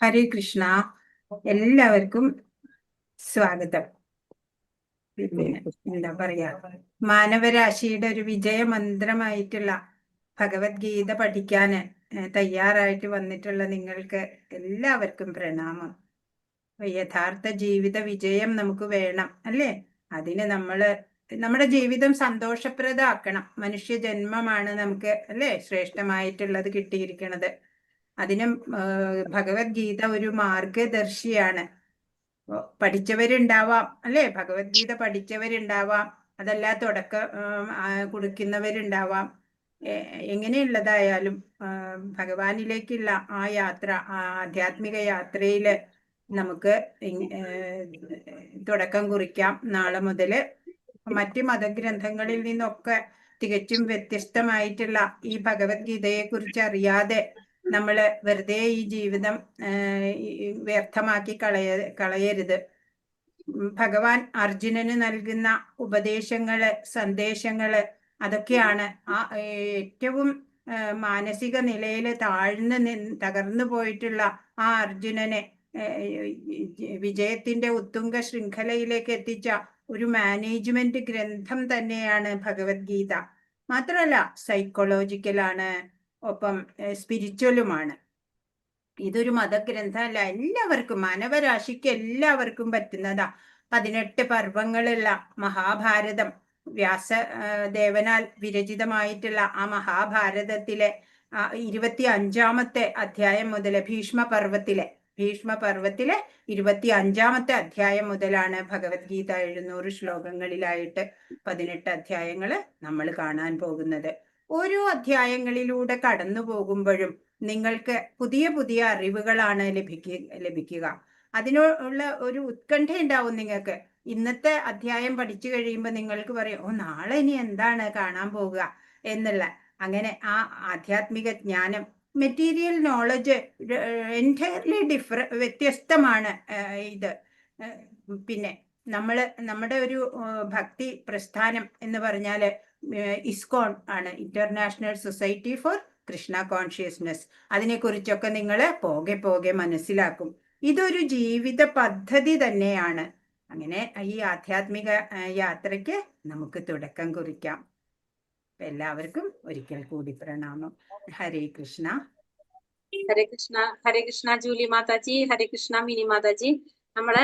ഹരേ കൃഷ്ണ. എല്ലാവർക്കും സ്വാഗതം. പിന്നെ എന്താ പറയാ, മാനവരാശിയുടെ ഒരു വിജയമന്ത്രമായിട്ടുള്ള ഭഗവത്ഗീത പഠിക്കാന് തയ്യാറായിട്ട് വന്നിട്ടുള്ള നിങ്ങൾക്ക് എല്ലാവർക്കും പ്രണാമം. യഥാർത്ഥ ജീവിത വിജയം നമുക്ക് വേണം അല്ലേ? അതിന് നമ്മുടെ ജീവിതം സന്തോഷപ്രദമാക്കണം. മനുഷ്യ ജന്മമാണ് നമുക്ക് അല്ലേ ശ്രേഷ്ഠമായിട്ടുള്ളത് കിട്ടിയിരിക്കുന്നത്. അതിനും ഭഗവത്ഗീത ഒരു മാർഗദർശിയാണ്. പഠിച്ചവരുണ്ടാവാം അല്ലേ, ഭഗവത്ഗീത പഠിച്ചവരുണ്ടാവാം, അതല്ല കൊടുക്കുന്നവരുണ്ടാവാം. എങ്ങനെയുള്ളതായാലും ഭഗവാനിലേക്കുള്ള ആ യാത്ര, ആ ആധ്യാത്മിക യാത്രയില് നമുക്ക് തുടക്കം കുറിക്കാം. നാളെ മുതല് മറ്റ് മതഗ്രന്ഥങ്ങളിൽ നിന്നൊക്കെ തികച്ചും വ്യത്യസ്തമായിട്ടുള്ള ഈ ഭഗവത്ഗീതയെ കുറിച്ച് അറിയാതെ നമ്മള് വെറുതെ ഈ ജീവിതം വ്യർത്ഥമാക്കി കളയരുത്. ഭഗവാൻ അർജുനന് നൽകുന്ന ഉപദേശങ്ങള്, സന്ദേശങ്ങള്, അതൊക്കെയാണ് ആ ഏറ്റവും മാനസിക നിലയിൽ തകർന്നു പോയിട്ടുള്ള ആ അർജുനനെ വിജയത്തിന്റെ ഉത്തുംഗ ശൃംഖലയിലേക്ക് എത്തിച്ച ഒരു മാനേജ്മെന്റ് ഗ്രന്ഥം തന്നെയാണ് ഭഗവത്ഗീത. മാത്രമല്ല സൈക്കോളജിക്കലാണ്, ഒപ്പം സ്പിരിച്വലുമാണ്. ഇതൊരു മതഗ്രന്ഥമല്ല, എല്ലാവർക്കും, മാനവരാശിക്ക് എല്ലാവർക്കും പറ്റുന്നതാ. 18 പർവങ്ങളുള്ള മഹാഭാരതം, വ്യാസദേവനാൽ വിരചിതമായിട്ടുള്ള ആ മഹാഭാരതത്തിലെ 25-ാമത്തെ അധ്യായം മുതൽ ഭീഷ്മപർവത്തിലെ 25-ാമത്തെ അധ്യായം മുതലാണ് ഭഗവത്ഗീത 700 ശ്ലോകങ്ങളിലായിട്ട് 18 അധ്യായങ്ങള് നമ്മൾ കാണാൻ പോകുന്നത്. ഓരോ അധ്യായങ്ങളിലൂടെ കടന്നു പോകുമ്പോഴും നിങ്ങൾക്ക് പുതിയ പുതിയ അറിവുകളാണ് ലഭിക്കുക. അതിനുള്ള ഒരു ഉത്കണ്ഠ ഉണ്ടാവും നിങ്ങൾക്ക്. ഇന്നത്തെ അധ്യായം പഠിച്ചു കഴിയുമ്പോൾ നിങ്ങൾക്ക് പറയും, ഓ നാളെ ഇനി എന്താണ് കാണാൻ പോകുക എന്നുള്ള. അങ്ങനെ ആ ആധ്യാത്മിക ജ്ഞാനം, മെറ്റീരിയൽ നോളജ് എൻറ്റയർലി വ്യത്യസ്തമാണ് ഇത്. പിന്നെ നമ്മുടെ ഒരു ഭക്തി പ്രസ്ഥാനം എന്ന് പറഞ്ഞാൽ ഇസ്കോൺ ആണ്, international society for Krishna consciousness. അതിനെക്കുറിച്ചൊക്കെ നിങ്ങൾ പോകെ മനസ്സിലാക്കും. ഇതൊരു ജീവിത പദ്ധതി തന്നെയാണ്. അങ്ങനെ ഈ ആധ്യാത്മിക യാത്രയ്ക്ക് നമുക്ക് തുടക്കം കുറിക്കാം. എല്ലാവർക്കും ഒരിക്കൽ കൂടി പ്രണാമം. ഹരേ കൃഷ്ണ. ഹരേ കൃഷ്ണ. ഹരേ കൃഷ്ണ ജൂലി മാതാജി, ഹരേ കൃഷ്ണ മിനി മാതാജി. നമ്മളെ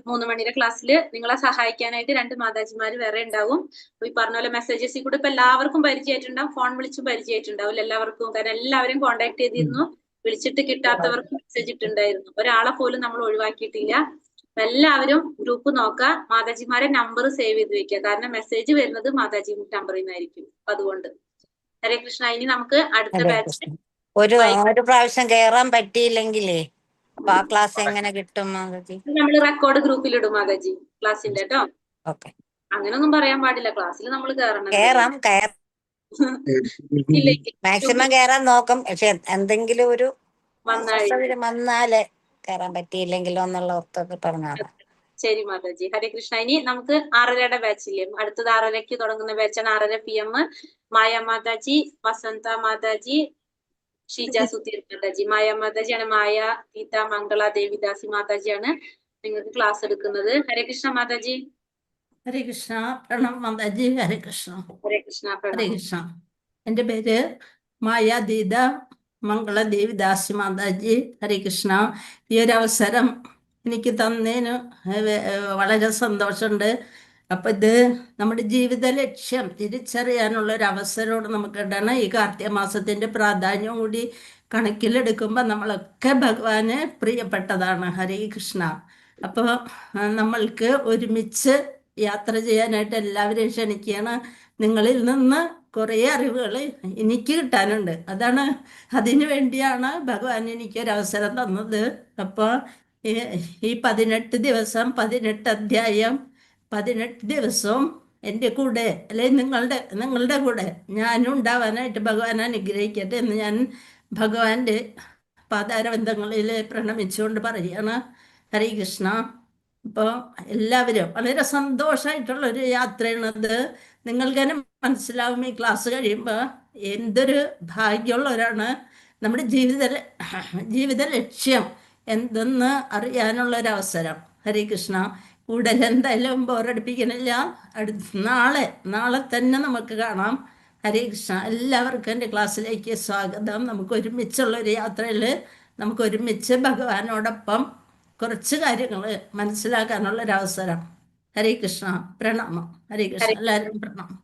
3 മണിയുടെ ക്ലാസ്സിൽ നിങ്ങളെ സഹായിക്കാനായിട്ട് 2 മാതാജിമാര് വേറെ ഉണ്ടാവും. ഈ പറഞ്ഞ പോലെ മെസ്സേജസിൽ കൂടെ ഇപ്പൊ എല്ലാവർക്കും പരിചയമായിട്ടുണ്ടാവും, ഫോൺ വിളിച്ചും പരിചയമായിട്ടുണ്ടാവും എല്ലാവർക്കും. കാരണം എല്ലാവരും കോണ്ടാക്ട് ചെയ്തിരുന്നു, വിളിച്ചിട്ട് കിട്ടാത്തവർക്ക് മെസ്സേജ് ഇട്ടുണ്ടായിരുന്നു. ഒരാളെ പോലും നമ്മൾ ഒഴിവാക്കിയിട്ടില്ല. എല്ലാവരും ഗ്രൂപ്പ് നോക്കുക, മാതാജിമാരെ നമ്പർ സേവ് ചെയ്ത് വെക്കുക. കാരണം മെസ്സേജ് വരുന്നത് മാതാജി നമ്പറിൽ നിന്നായിരിക്കും. അതുകൊണ്ട് ഹരേ കൃഷ്ണ. ഇനി നമുക്ക് അടുത്ത ബാച്ച് ഒരു പ്രാവശ്യം കയറാൻ പറ്റിയില്ലെങ്കിലേ അപ്പൊ ആ ക്ലാസ് എങ്ങനെ കിട്ടും മാതാജി? നമ്മൾ റെക്കോർഡ് ഗ്രൂപ്പിൽ ഇടും മാതാജി ക്ലാസ്സിന്റെ കേട്ടോ. ഓക്കെ, അങ്ങനൊന്നും പറയാൻ പാടില്ല, ക്ലാസ്സിൽ നമ്മൾ കയറണം. കേറാം ഇല്ലെങ്കിൽ മാക്സിമം കേറാൻ നോക്കും. പക്ഷെ എന്തെങ്കിലും ഒരു വന്നായി. അസൗകര്യം വന്നാലേ കേറാൻ പറ്റിയില്ലെങ്കിലോ എന്നുള്ള ഓർത്തൊക്കെ പറഞ്ഞാണ്. ശരി മാതാജി, ഹരേ കൃഷ്ണ. ഇനി നമുക്ക് 6:30 ബാച്ചില്ലേ, അടുത്തത് 6:30 തുടങ്ങുന്ന ബാച്ചാണ്. 6:30 PM മായ മാതാജി, വസന്ത മാതാജി, ഷീജ സുധീർ മാതാജി. മായ മാതാജിയാണ്, മായ ഗീത മംഗള ദേവിദാസി മാതാജിയാണ് നിങ്ങൾക്ക് ക്ലാസ് എടുക്കുന്നത്. ഹരേ കൃഷ്ണ മാതാജി. ഹരേ കൃഷ്ണ, പ്രണാം മാതാജി. ഹരേ കൃഷ്ണ. ഹരേ കൃഷ്ണ, ഹരേ പ്രണാമം. കൃഷ്ണ. എൻ്റെ പേര് മായാദീത മംഗള ദേവിദാസി മാതാജി. ഹരേ കൃഷ്ണ. ഈ ഒരു അവസരം എനിക്ക് തന്നതിന് വളരെ സന്തോഷമുണ്ട്. അപ്പം ഇത് നമ്മുടെ ജീവിത ലക്ഷ്യം തിരിച്ചറിയാനുള്ള ഒരു അവസരമാണ് നമുക്ക് ഇടണം. ഈ കാർത്തിക മാസത്തിൻ്റെ പ്രാധാന്യം കൂടി കണക്കിലെടുക്കുമ്പോൾ നമ്മളൊക്കെ ഭഗവാന് പ്രിയപ്പെട്ടതാണ്. ഹരേ കൃഷ്ണ. അപ്പോൾ നമ്മൾക്ക് ഒരുമിച്ച് യാത്ര ചെയ്യാനായിട്ട് എല്ലാവരെയും ക്ഷണിക്കുകയാണ്. നിങ്ങളിൽ നിന്ന് കുറേ അറിവുകൾ എനിക്ക് കിട്ടാനുണ്ട്. അതിനു വേണ്ടിയാണ് ഭഗവാൻ എനിക്കൊരവസരം തന്നത്. അപ്പോൾ ഈ 18 ദിവസം 18 അധ്യായം 18 ദിവസവും എൻ്റെ കൂടെ, അല്ലെങ്കിൽ നിങ്ങളുടെ കൂടെ ഞാനും ഉണ്ടാവാനായിട്ട് ഭഗവാൻ അനുഗ്രഹിക്കട്ടെ എന്ന് ഞാൻ ഭഗവാന്റെ പാതാരബന്ധങ്ങളിൽ പ്രണമിച്ചുകൊണ്ട് പറയുകയാണ്. ഹരേ കൃഷ്ണ. അപ്പോൾ എല്ലാവരും വളരെ സന്തോഷമായിട്ടുള്ളൊരു യാത്രയാണത്. നിങ്ങൾക്ക് തന്നെ മനസ്സിലാവും ഈ ക്ലാസ് കഴിയുമ്പോൾ എന്തൊരു ഭാഗ്യമുള്ളവരാണ്. നമ്മുടെ ജീവിത ലക്ഷ്യം എന്തെന്ന് അറിയാനുള്ളൊരവസരം. ഹരേ കൃഷ്ണ. കൂടുതൽ എന്തായാലും ബോറടിപ്പിക്കണില്ല. നാളെ തന്നെ നമുക്ക് കാണാം. ഹരേ കൃഷ്ണ. എല്ലാവർക്കും എൻ്റെ ക്ലാസ്സിലേക്ക് സ്വാഗതം. നമുക്ക് ഒരുമിച്ചുള്ളൊരു യാത്രയിൽ നമുക്ക് ഒരുമിച്ച് ഭഗവാനോടൊപ്പം കുറച്ച് കാര്യങ്ങൾ മനസ്സിലാക്കാനുള്ളൊരവസരം. ഹരേ കൃഷ്ണ. പ്രണാമം. ഹരേ കൃഷ്ണ. എല്ലാവരും പ്രണാമം.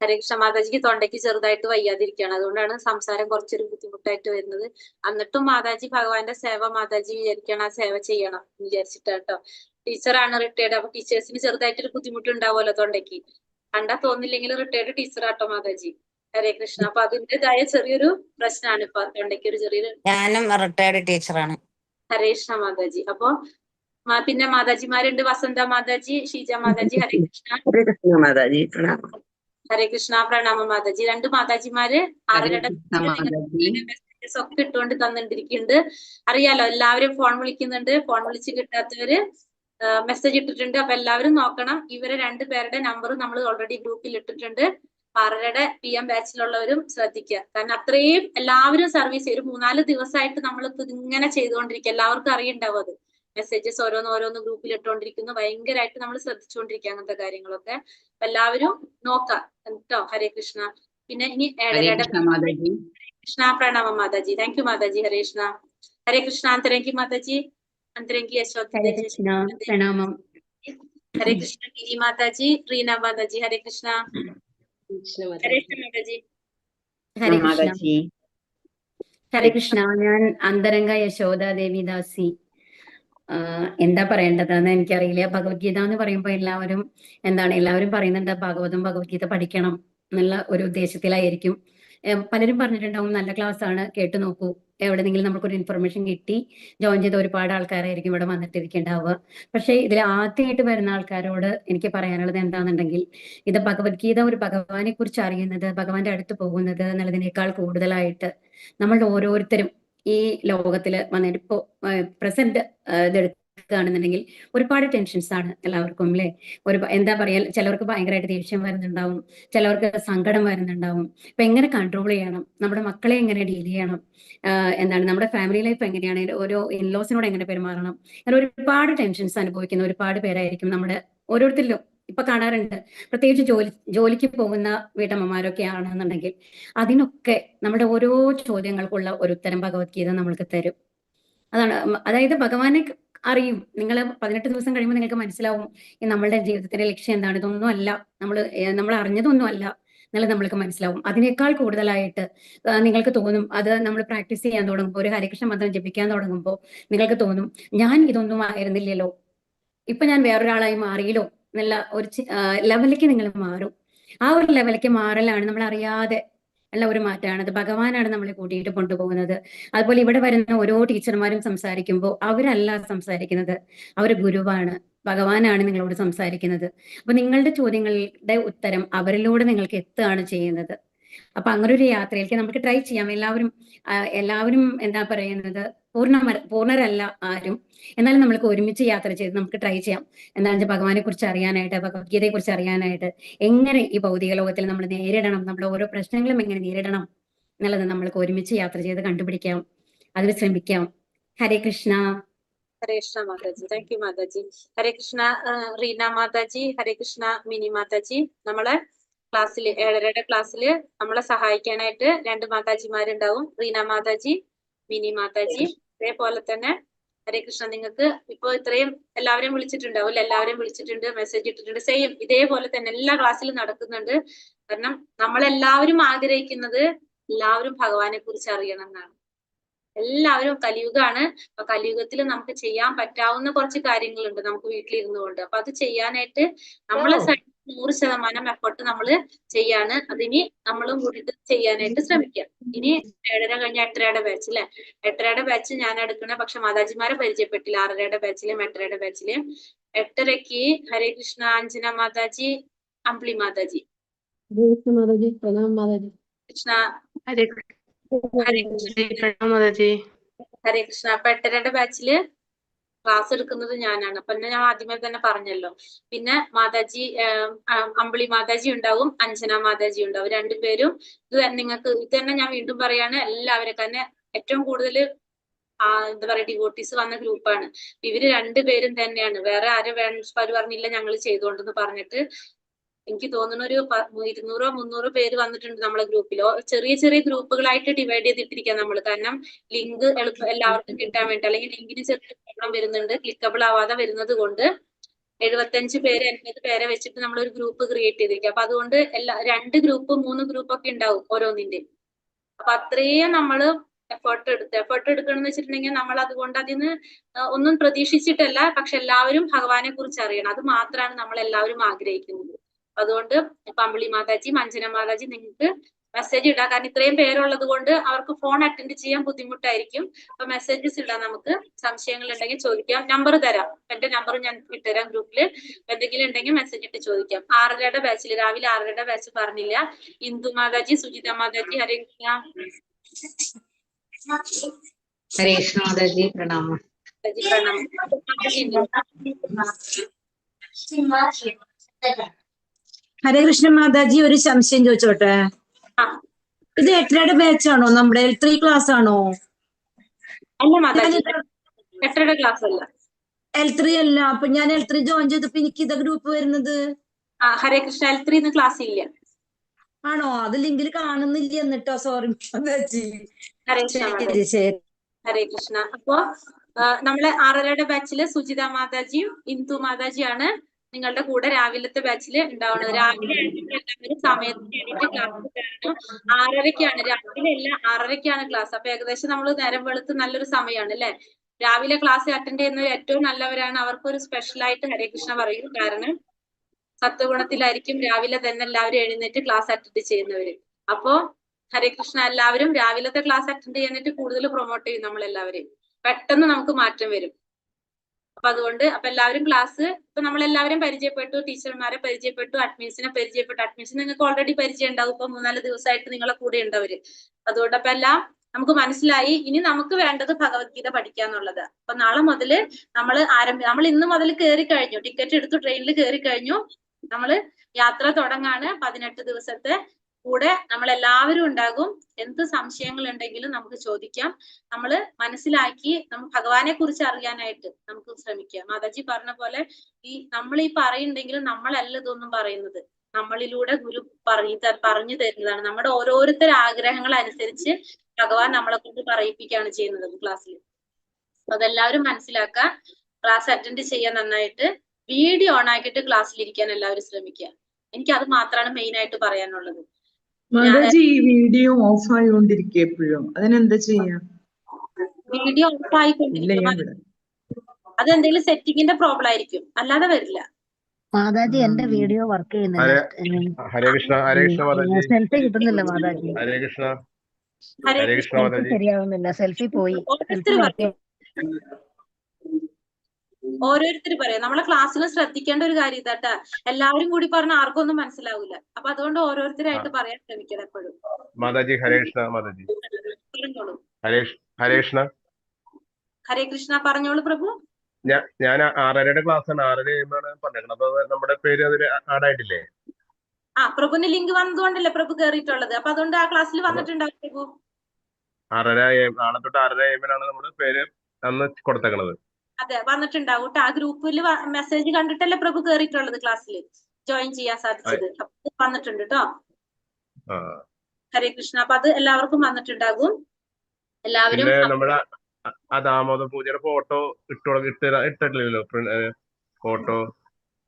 ഹരേ കൃഷ്ണ. മാതാജിക്ക് തൊണ്ടയ്ക്ക് ചെറുതായിട്ട് വയ്യാതിരിക്കുകയാണ്, അതുകൊണ്ടാണ് സംസാരം കുറച്ചൊരു ബുദ്ധിമുട്ടായിട്ട് വരുന്നത്. എന്നിട്ടും മാതാജി ഭഗവാന്റെ സേവ മാതാജി വിചാരിക്കണം, ആ സേവ ചെയ്യണം വിചാരിച്ചിട്ടാട്ടോ. ടീച്ചറാണ് റിട്ടയർഡ്. അപ്പൊ ടീച്ചേഴ്സിന് ചെറുതായിട്ടൊരു ബുദ്ധിമുട്ടുണ്ടാവുമല്ലോ തൊണ്ടയ്ക്ക്. കണ്ടാ തോന്നില്ലെങ്കിൽ റിട്ടയർഡ് ടീച്ചറാട്ടോ മാതാജി. ഹരേ കൃഷ്ണ. അപ്പൊ അതിൻ്റെതായ ചെറിയൊരു പ്രശ്നമാണ് ഇപ്പൊ തൊണ്ടയ്ക്ക് ഒരു ചെറിയൊരു. ഞാനും റിട്ടയർഡ് ടീച്ചറാണ്. ഹരേ കൃഷ്ണ മാതാജി. അപ്പൊ പിന്നെ മാതാജിമാരുണ്ട്, വസന്ത മാതാജി, ഷീജ മാതാജി. ഹരേ കൃഷ്ണ. മാതാജി പ്രണാമം. ഹരേ കൃഷ്ണ. പ്രണാമം മാതാജി. 2 മാതാജിമാര് 6:30 മെസ്സേജസ് ഒക്കെ ഇട്ടുകൊണ്ട് തന്നിട്ടിരിക്കുന്നുണ്ട്. അറിയാലോ, എല്ലാവരും ഫോൺ വിളിക്കുന്നുണ്ട്. ഫോൺ വിളിച്ച് കിട്ടാത്തവര് മെസ്സേജ് ഇട്ടിട്ടുണ്ട്. അപ്പൊ എല്ലാവരും നോക്കണം. ഇവരെ 2 പേരുടെ നമ്പർ നമ്മൾ ഓൾറെഡി ഗ്രൂപ്പിൽ ഇട്ടിട്ടുണ്ട്. 6:30 PM ബാച്ചിലുള്ളവരും ശ്രദ്ധിക്കുക. കാരണം അത്രയും എല്ലാവരും സർവീസ് ഒരു 3-4 ദിവസമായിട്ട് നമ്മളിപ്പോ ഇങ്ങനെ ചെയ്തുകൊണ്ടിരിക്കുക. എല്ലാവർക്കും അറിയണ്ടാവും അത്. മെസ്സേജസ് ഓരോന്ന് ഗ്രൂപ്പിൽ ഇട്ടുകൊണ്ടിരിക്കുന്നു. ഭയങ്കരമായിട്ട് നമ്മൾ ശ്രദ്ധിച്ചുകൊണ്ടിരിക്കുക അങ്ങനത്തെ കാര്യങ്ങളൊക്കെ. എല്ലാവരും നോക്കാം കേട്ടോ. ഹരേ കൃഷ്ണ. പിന്നെ ഇനി കൃഷ്ണ. പ്രണാമം മാതാജി. Thank you Mataji. ഹരേ കൃഷ്ണ. ഹരേ കൃഷ്ണ. അന്തരംഗി മാതാജി. അന്തരംഗി യശോദ. പ്രണാമം. ഹരേ കൃഷ്ണ. ഗിരി മാതാജി, റീന മാതാജി. ഹരേ കൃഷ്ണ. ഹരേ കൃഷ്ണ മാതാജി. ഹരേ കൃഷ്ണ. ഹരേ കൃഷ്ണ. ഞാൻ അന്തരംഗ യശോദ ദേവിദാസി. എന്താ പറയേണ്ടതെന്ന് എനിക്കറിയില്ല. ഭഗവത്ഗീത എന്ന് പറയുമ്പോൾ എല്ലാവരും പറയുന്നുണ്ട് ഭഗവത്ഗീത പഠിക്കണം എന്നുള്ള ഒരു ഉദ്ദേശത്തിലായിരിക്കും. പലരും പറഞ്ഞിട്ടുണ്ടാവും നല്ല ക്ലാസ് ആണ്, കേട്ടു നോക്കൂ. എവിടെന്നെങ്കിലും നമുക്കൊരു ഇൻഫർമേഷൻ കിട്ടി ജോയിൻ ചെയ്ത ഒരുപാട് ആൾക്കാരായിരിക്കും ഇവിടെ വന്നിട്ടിരിക്കേണ്ടാവുക. പക്ഷെ ഇതിൽ ആദ്യമായിട്ട് വരുന്ന ആൾക്കാരോട് എനിക്ക് പറയാനുള്ളത് എന്താണെന്നുണ്ടെങ്കിൽ, ഇത് ഭഗവത്ഗീത ഒരു ഭഗവാനെ കുറിച്ച് അറിയുന്നത്, ഭഗവാന്റെ അടുത്ത് പോകുന്നത് എന്നുള്ളതിനേക്കാൾ കൂടുതലായിട്ട് നമ്മളുടെ ഓരോരുത്തരും ഈ ലോകത്തില് വന്നിട്ട് ഇപ്പോ പ്രസന്റ് ഇതെടുക്കുകയാണെന്നുണ്ടെങ്കിൽ ഒരുപാട് ടെൻഷൻസ് ആണ് എല്ലാവർക്കും അല്ലെ. എന്താ പറയാ, ചിലവർക്ക് ഭയങ്കരമായിട്ട് ദേഷ്യം വരുന്നുണ്ടാവും, ചിലവർക്ക് സങ്കടം വരുന്നുണ്ടാവും. അപ്പൊ എങ്ങനെ കൺട്രോൾ ചെയ്യണം, നമ്മുടെ മക്കളെ എങ്ങനെ ഡീൽ ചെയ്യണം, നമ്മുടെ ഫാമിലി ലൈഫ് എങ്ങനെയാണ്, ഓരോ ഇൻലോസിനോട് എങ്ങനെ പെരുമാറണം, അങ്ങനെ ഒരുപാട് ടെൻഷൻസ് അനുഭവിക്കുന്ന ഒരുപാട് പേരായിരിക്കും നമ്മുടെ ഓരോരുത്തരിലും ഇപ്പൊ കാണാറുണ്ട്. പ്രത്യേകിച്ച് ജോലിക്ക് പോകുന്ന വീട്ടമ്മമാരൊക്കെ ആണെന്നുണ്ടെങ്കിൽ അതിനൊക്കെ നമ്മുടെ ഓരോ ചോദ്യങ്ങൾക്കുള്ള ഒരു ഉത്തരം ഭഗവത്ഗീത നമ്മൾക്ക് തരും. അതായത് ഭഗവാനെ അറിയും. നിങ്ങൾ 18 ദിവസം കഴിയുമ്പോൾ നിങ്ങൾക്ക് മനസ്സിലാവും നമ്മളുടെ ജീവിതത്തിന്റെ ലക്ഷ്യം എന്താണ്. ഇതൊന്നും അല്ല, നമ്മൾ അറിഞ്ഞതൊന്നും അല്ല എന്നുള്ളത് നമ്മൾക്ക് മനസ്സിലാവും. അതിനേക്കാൾ കൂടുതലായിട്ട് നിങ്ങൾക്ക് തോന്നും, അത് നമ്മൾ പ്രാക്ടീസ് ചെയ്യാൻ തുടങ്ങുമ്പോൾ, ഒരു ഹരികൃഷ്ണ മന്ത്രം ജപിക്കാൻ തുടങ്ങുമ്പോൾ നിങ്ങൾക്ക് തോന്നും, ഞാൻ ഇതൊന്നും ആയിരുന്നില്ലല്ലോ, ഇപ്പൊ ഞാൻ വേറൊരാളായി മാറിയല്ലോ എന്നുള്ള ഒരു ലെവലിലേക്ക് നിങ്ങൾ മാറും. ആ ഒരു ലെവലിലേക്ക് മാറലാണ് നമ്മൾ അറിയാതെ ഉള്ള ഒരു മാറ്റമാണ്. അത് ഭഗവാനാണ് നമ്മളെ കൂട്ടിയിട്ട് കൊണ്ടുപോകുന്നത്. അതുപോലെ ഇവിടെ വരുന്ന ഓരോ ടീച്ചർമാരും സംസാരിക്കുമ്പോൾ അവരല്ല സംസാരിക്കുന്നത്, അവർ ഗുരുവാണ്, ഭഗവാനാണ് നിങ്ങളോട് സംസാരിക്കുന്നത്. അപ്പൊ നിങ്ങളുടെ ചോദ്യങ്ങളുടെ ഉത്തരം അവരിലൂടെ നിങ്ങൾക്ക് എത്തുകയാണ് ചെയ്യുന്നത്. അപ്പൊ അങ്ങനെ ഒരു യാത്രയിലേക്ക് നമുക്ക് ട്രൈ ചെയ്യാം. എല്ലാവരും എന്താ പറയുന്നത്, പൂർണ്ണരല്ല ആരും. എന്നാലും നമ്മൾക്ക് ഒരുമിച്ച് യാത്ര ചെയ്ത് നമുക്ക് ട്രൈ ചെയ്യാം. എന്താണെന്ന് വെച്ചാൽ ഭഗവാനെ കുറിച്ച് അറിയാനായിട്ട്, ഭഗവത്ഗീതയെ കുറിച്ച് അറിയാനായിട്ട്, എങ്ങനെ ഈ ഭൗതിക ലോകത്തിൽ നമ്മൾ നേരിടണം, നമ്മുടെ ഓരോ പ്രശ്നങ്ങളും എങ്ങനെ നേരിടണം എന്നുള്ളത് നമ്മൾക്ക് ഒരുമിച്ച് യാത്ര ചെയ്ത് കണ്ടുപിടിക്കാം, അതിന് ശ്രമിക്കാം. ഹരേ കൃഷ്ണ. ഹരേ കൃഷ്ണ മാതാജി. Thank you Mataji. ഹരേ കൃഷ്ണ റീന മാതാജി, ഹരേ കൃഷ്ണ മിനി മാതാജി. നമ്മളെ ക്ലാസ്സിൽ 7:30 ക്ലാസ്സിൽ നമ്മളെ സഹായിക്കാനായിട്ട് 2 മാതാജിമാരുണ്ടാവും, റീന മാതാജി, മിനി മാതാജി. അതേപോലെ തന്നെ ഹരേ കൃഷ്ണ, നിങ്ങൾക്ക് ഇപ്പൊ ഇത്രയും എല്ലാവരെയും വിളിച്ചിട്ടുണ്ടാവും അല്ലെ? എല്ലാവരെയും വിളിച്ചിട്ടുണ്ട്, മെസ്സേജ് ഇട്ടിട്ടുണ്ട്. സെയിം ഇതേപോലെ തന്നെ എല്ലാ ക്ലാസ്സിലും നടക്കുന്നുണ്ട്. കാരണം നമ്മളെല്ലാവരും ആഗ്രഹിക്കുന്നത് എല്ലാവരും ഭഗവാനെ കുറിച്ച് അറിയണം എന്നാണ്. എല്ലാവരും കലിയുഗാണ്. അപ്പൊ കലിയുഗത്തിൽ നമുക്ക് ചെയ്യാൻ പറ്റാവുന്ന കുറച്ച് കാര്യങ്ങളുണ്ട് നമുക്ക് വീട്ടിലിരുന്നു കൊണ്ട്. അപ്പൊ അത് ചെയ്യാനായിട്ട് നമ്മളെ 100% എഫർട്ട് നമ്മൾ ചെയ്യാണ്. അതിനി നമ്മളും കൂടിയിട്ട് ചെയ്യാനായിട്ട് ശ്രമിക്കാം. ഇനി 7:30 കഴിഞ്ഞ 8:30 ബാച്ച് അല്ലെ? 8:30 ബാച്ച് ഞാൻ എടുക്കണേ, പക്ഷെ മാതാജിമാരെ പരിചയപ്പെട്ടില്ല. 6:30 ബാച്ചിലെയും 8:30 ബാച്ചിലെയും. 8:30 ഹരേ കൃഷ്ണ അഞ്ജന മാതാജി, അമ്പിളി മാതാജി. മാതാജി പ്രണാം മാതാജി. കൃഷ്ണ ഹരേ ഹരേ കൃഷ്ണ. അപ്പൊ 8:30 ബാച്ചില് ക്ലാസ് എടുക്കുന്നത് ഞാനാണ്. അപ്പൊ ഞാൻ ആദ്യമേ തന്നെ പറഞ്ഞല്ലോ. പിന്നെ മാതാജി അമ്പിളി മാതാജി ഉണ്ടാവും, അഞ്ജന മാതാജി ഉണ്ടാവും. 2 പേരും ഇത് നിങ്ങൾക്ക് ഇത് തന്നെ ഞാൻ വീണ്ടും പറയാണ്, എല്ലാവരും തന്നെ ഏറ്റവും കൂടുതൽ എന്താ പറയാ ഡിവോട്ടീസ് വന്ന ഗ്രൂപ്പാണ്. ഇവര് 2 പേരും തന്നെയാണ്. വേറെ ആരും പറഞ്ഞില്ല ഞങ്ങൾ ചെയ്തോണ്ടെന്ന് പറഞ്ഞിട്ട്. എനിക്ക് തോന്നുന്ന ഒരു 200 300 പേര് വന്നിട്ടുണ്ട് നമ്മളെ ഗ്രൂപ്പിലോ. ചെറിയ ചെറിയ ഗ്രൂപ്പുകളായിട്ട് ഡിവൈഡ് ചെയ്തിട്ടിരിക്കാം നമ്മൾ. കാരണം ലിങ്ക് എളുപ്പം എല്ലാവർക്കും കിട്ടാൻ വേണ്ടി, അല്ലെങ്കിൽ ലിങ്കിന് ചെറിയ പ്രോബ്ലം വരുന്നുണ്ട്, ക്ലിക്കബിൾ ആവാതെ വരുന്നത് കൊണ്ട് 75 പേര് 80 പേരെ വെച്ചിട്ട് നമ്മൾ ഒരു ഗ്രൂപ്പ് ക്രിയേറ്റ് ചെയ്തിരിക്കുക. അപ്പൊ അതുകൊണ്ട് 2 ഗ്രൂപ്പ് 3 ഗ്രൂപ്പ് ഒക്കെ ഉണ്ടാവും ഓരോന്നിന്റെ. അപ്പൊ അത്രയും നമ്മള് എഫേർട്ട് എടുക്കണം എന്ന് വെച്ചിട്ടുണ്ടെങ്കിൽ നമ്മൾ അതുകൊണ്ട് അതിന് ഒന്നും പ്രതീക്ഷിച്ചിട്ടല്ല, പക്ഷെ എല്ലാവരും ഭഗവാനെ കുറിച്ച് അറിയണം. അത് മാത്രമാണ് നമ്മൾ എല്ലാവരും ആഗ്രഹിക്കുന്നത്. അതുകൊണ്ട് ഇപ്പൊ അമ്പിളി മാതാജി, അഞ്ജന മാതാജി നിങ്ങൾക്ക് മെസ്സേജ് ഇടാം. കാരണം ഇത്രയും പേരുള്ളത് കൊണ്ട് അവർക്ക് ഫോൺ അറ്റൻഡ് ചെയ്യാൻ ബുദ്ധിമുട്ടായിരിക്കും. അപ്പൊ മെസ്സേജസ് ഇടാം, നമുക്ക് സംശയങ്ങൾ ഉണ്ടെങ്കിൽ ചോദിക്കാം. നമ്പർ തരാം, എന്റെ നമ്പർ ഞാൻ ഇട്ടുതരാം ഗ്രൂപ്പിൽ. എന്തെങ്കിലും ഉണ്ടെങ്കിൽ മെസ്സേജ് ഇട്ട് ചോദിക്കാം. 6:30 ബാച്ചിൽ രാവിലെ 6:30 ബാച്ച് പറഞ്ഞില്ല. ഇന്ദു മാതാജി, സുജിത മാതാജി, ഹരേ കൃഷ്ണ. ഹരേ കൃഷ്ണ മാതാജി പ്രണാമം. ഹരേ കൃഷ്ണ മാതാജി, ഒരു സംശയം ചോദിച്ചോട്ടെ? ഇത് 8:30 ബാച്ച് ആണോ? നമ്മുടെ L3 ക്ലാസ് ആണോ? അല്ല മാതാജി, 8:30 ക്ലാസ് അല്ല. L3 അല്ല. അപ്പൊ ഞാൻ L3 ജോയിൻ ചെയ്തപ്പോ എനിക്ക് ഇതാ ഗ്രൂപ്പ് വരുന്നത്. ഹരേ കൃഷ്ണ L3 ക്ലാസ് ഇല്ല. ആണോ? അത് ലിങ്കിൽ കാണുന്നില്ല എന്നിട്ടോ. സോറി മാതാജി. ഹരേ കൃഷ്ണ. അപ്പൊ നമ്മളെ 6:30 ബാച്ചില് സുജിത മാതാജിയും ഇന്ദു മാതാജിയാണ് നിങ്ങളുടെ കൂടെ രാവിലത്തെ ബാച്ചിൽ ഉണ്ടാവുന്നത്. രാവിലെ എല്ലാവരും സമയത്തിന് വേണ്ടിയിട്ട് ക്ലാസ് 6:30-ക്കാണ്. രാവിലെ അല്ല, 6:30-ക്കാണ് ക്ലാസ്. അപ്പൊ ഏകദേശം നമ്മൾ നേരം വെളുത്ത് നല്ലൊരു സമയമാണ് അല്ലെ? രാവിലെ ക്ലാസ് അറ്റൻഡ് ചെയ്യുന്നവർ ഏറ്റവും നല്ലവരാണ്. അവർക്കൊരു സ്പെഷ്യൽ ആയിട്ട് ഹരേ കൃഷ്ണ പറയും. കാരണം സത്വഗുണത്തിലായിരിക്കും രാവിലെ തന്നെ എല്ലാവരും എഴുന്നേറ്റ് ക്ലാസ് അറ്റൻഡ് ചെയ്യുന്നവര്. അപ്പോ ഹരേ കൃഷ്ണ എല്ലാവരും രാവിലത്തെ ക്ലാസ് അറ്റൻഡ് ചെയ്യാനായിട്ട് കൂടുതൽ പ്രൊമോട്ട് ചെയ്യും നമ്മളെല്ലാവരെയും. പെട്ടെന്ന് നമുക്ക് മാറ്റം വരും. അപ്പൊ അതുകൊണ്ട് എല്ലാവരും ക്ലാസ് ഇപ്പൊ നമ്മളെല്ലാവരും പരിചയപ്പെട്ടു, ടീച്ചർമാരെ പരിചയപ്പെട്ടു, അഡ്മിൻസിനെ പരിചയപ്പെട്ടു. അഡ്മിൻസിന് നിങ്ങൾക്ക് ഓൾറെഡി പരിചയം ഉണ്ടാവും. ഇപ്പൊ 3-4 ദിവസമായിട്ട് നിങ്ങളെ കൂടെ ഉണ്ടവര്. അതുകൊണ്ട് അപ്പൊ എല്ലാം നമുക്ക് മനസ്സിലായി. ഇനി നമുക്ക് വേണ്ടത് ഭഗവത്ഗീത പഠിക്കാന്നുള്ളത്. അപ്പൊ നാളെ മുതല് നമ്മൾ ഇന്ന് മുതൽ കയറി കഴിഞ്ഞു, ടിക്കറ്റ് എടുത്തു, ട്രെയിനിൽ കയറി കഴിഞ്ഞു. നമ്മള് യാത്ര തുടങ്ങാണ്. 18 ദിവസത്തെ കൂടെ നമ്മളെല്ലാവരും ഉണ്ടാകും. എന്ത് സംശയങ്ങൾ ഉണ്ടെങ്കിലും നമുക്ക് ചോദിക്കാം. നമ്മള് മനസ്സിലാക്കി ഭഗവാനെ കുറിച്ച് അറിയാനായിട്ട് നമുക്ക് ശ്രമിക്കാം. മാതാജി പറഞ്ഞ പോലെ നമ്മൾ ഈ പറയുന്നുണ്ടെങ്കിലും നമ്മളല്ല ഇതൊന്നും പറയുന്നത്, നമ്മളിലൂടെ ഗുരു പറഞ്ഞു തരുന്നതാണ്. നമ്മുടെ ഓരോരുത്തർ ആഗ്രഹങ്ങൾ അനുസരിച്ച് ഭഗവാൻ നമ്മളെ കൊണ്ട് പറയിപ്പിക്കുകയാണ് ചെയ്യുന്നത് ക്ലാസ്സിൽ. അതെല്ലാവരും മനസ്സിലാക്കുക. ക്ലാസ് അറ്റൻഡ് ചെയ്യാൻ നന്നായിട്ട് വീഡിയോ ഓൺ ആക്കിയിട്ട് ക്ലാസ്സിലിരിക്കാൻ എല്ലാവരും ശ്രമിക്കുക. എനിക്ക് അത് മാത്രമാണ് മെയിൻ ആയിട്ട് പറയാനുള്ളത്. മാതാജി, ഈ വീഡിയോ ഓഫ് ആയിക്കൊണ്ടിരിക്കുക എപ്പോഴും, അതിനെന്താ ചെയ്യാ? വീഡിയോ ഓഫ് ആയിക്കൊണ്ടിരിക്കും. അതെന്തെങ്കിലും സെറ്റിങ്ങിന്റെ പ്രോബ്ലം ആയിരിക്കും, അല്ലാതെ വരില്ല. മാതാജി എന്റെ വീഡിയോ വർക്ക് ചെയ്യുന്നില്ല. ഹരേ കൃഷ്ണ മാതാജി. സെൽഫി കിട്ടുന്നില്ല മാതാജി. ഹരേ കൃഷ്ണ സെൽഫി മാതാജി. ശരിയാവുന്നില്ല. സെൽഫി പോയി. ഓരോരുത്തർ പറയാം. നമ്മളെ ക്ലാസ്സിൽ ശ്രദ്ധിക്കേണ്ട ഒരു കാര്യം ഇതാട്ടാ. എല്ലാവരും കൂടി പറഞ്ഞ ആർക്കും ഒന്നും മനസ്സിലാവില്ല. അപ്പൊ അതുകൊണ്ട് ഓരോരുത്തരായിട്ട് പറയാൻ ശ്രമിക്കണം എപ്പോഴും. മാതാജി ഹരേ കൃഷ്ണ മാതാജി. പറഞ്ഞോളൂ. ഹരേ കൃഷ്ണ. ഹരേ കൃഷ്ണ പറഞ്ഞോളൂ പ്രഭു. ഞാൻ 6:30 ക്ലാസ്സാണ്. 6:30 പറഞ്ഞേക്കണം. അപ്പൊ നമ്മുടെ പേര് അതിന് ആഡായിട്ടില്ലേ? പ്രഭുവിന് ലിങ്ക് വന്നതുകൊണ്ടല്ലേ പ്രഭു കയറിയിട്ടുള്ളത്. അപ്പൊ അതുകൊണ്ട് ആ ക്ലാസ്സിൽ വന്നിട്ടുണ്ടാവും പ്രഭു. 6:30 നാളെ തൊട്ട് 6:30 നമ്മുടെ പേര് അന്ന് കൊടുത്തേക്കണത്. അതെ വന്നിട്ടുണ്ടാവും കേട്ടോ. ആ ഗ്രൂപ്പിൽ മെസ്സേജ് കണ്ടിട്ടല്ലേ പ്രഭു കയറിയിട്ടുള്ളത്, ക്ലാസ്സിൽ ജോയിൻ ചെയ്യാൻ സാധിച്ചത്. അപ്പൊ വന്നിട്ടുണ്ട് കേട്ടോ. ഹരേ കൃഷ്ണ. അപ്പൊ അത് എല്ലാവർക്കും വന്നിട്ടുണ്ടാകും. എല്ലാവരും നമ്മുടെ ദാമോദ പൂജയുടെ ഫോട്ടോ ഇട്ടിട്ടില്ലല്ലോ ഫോട്ടോ.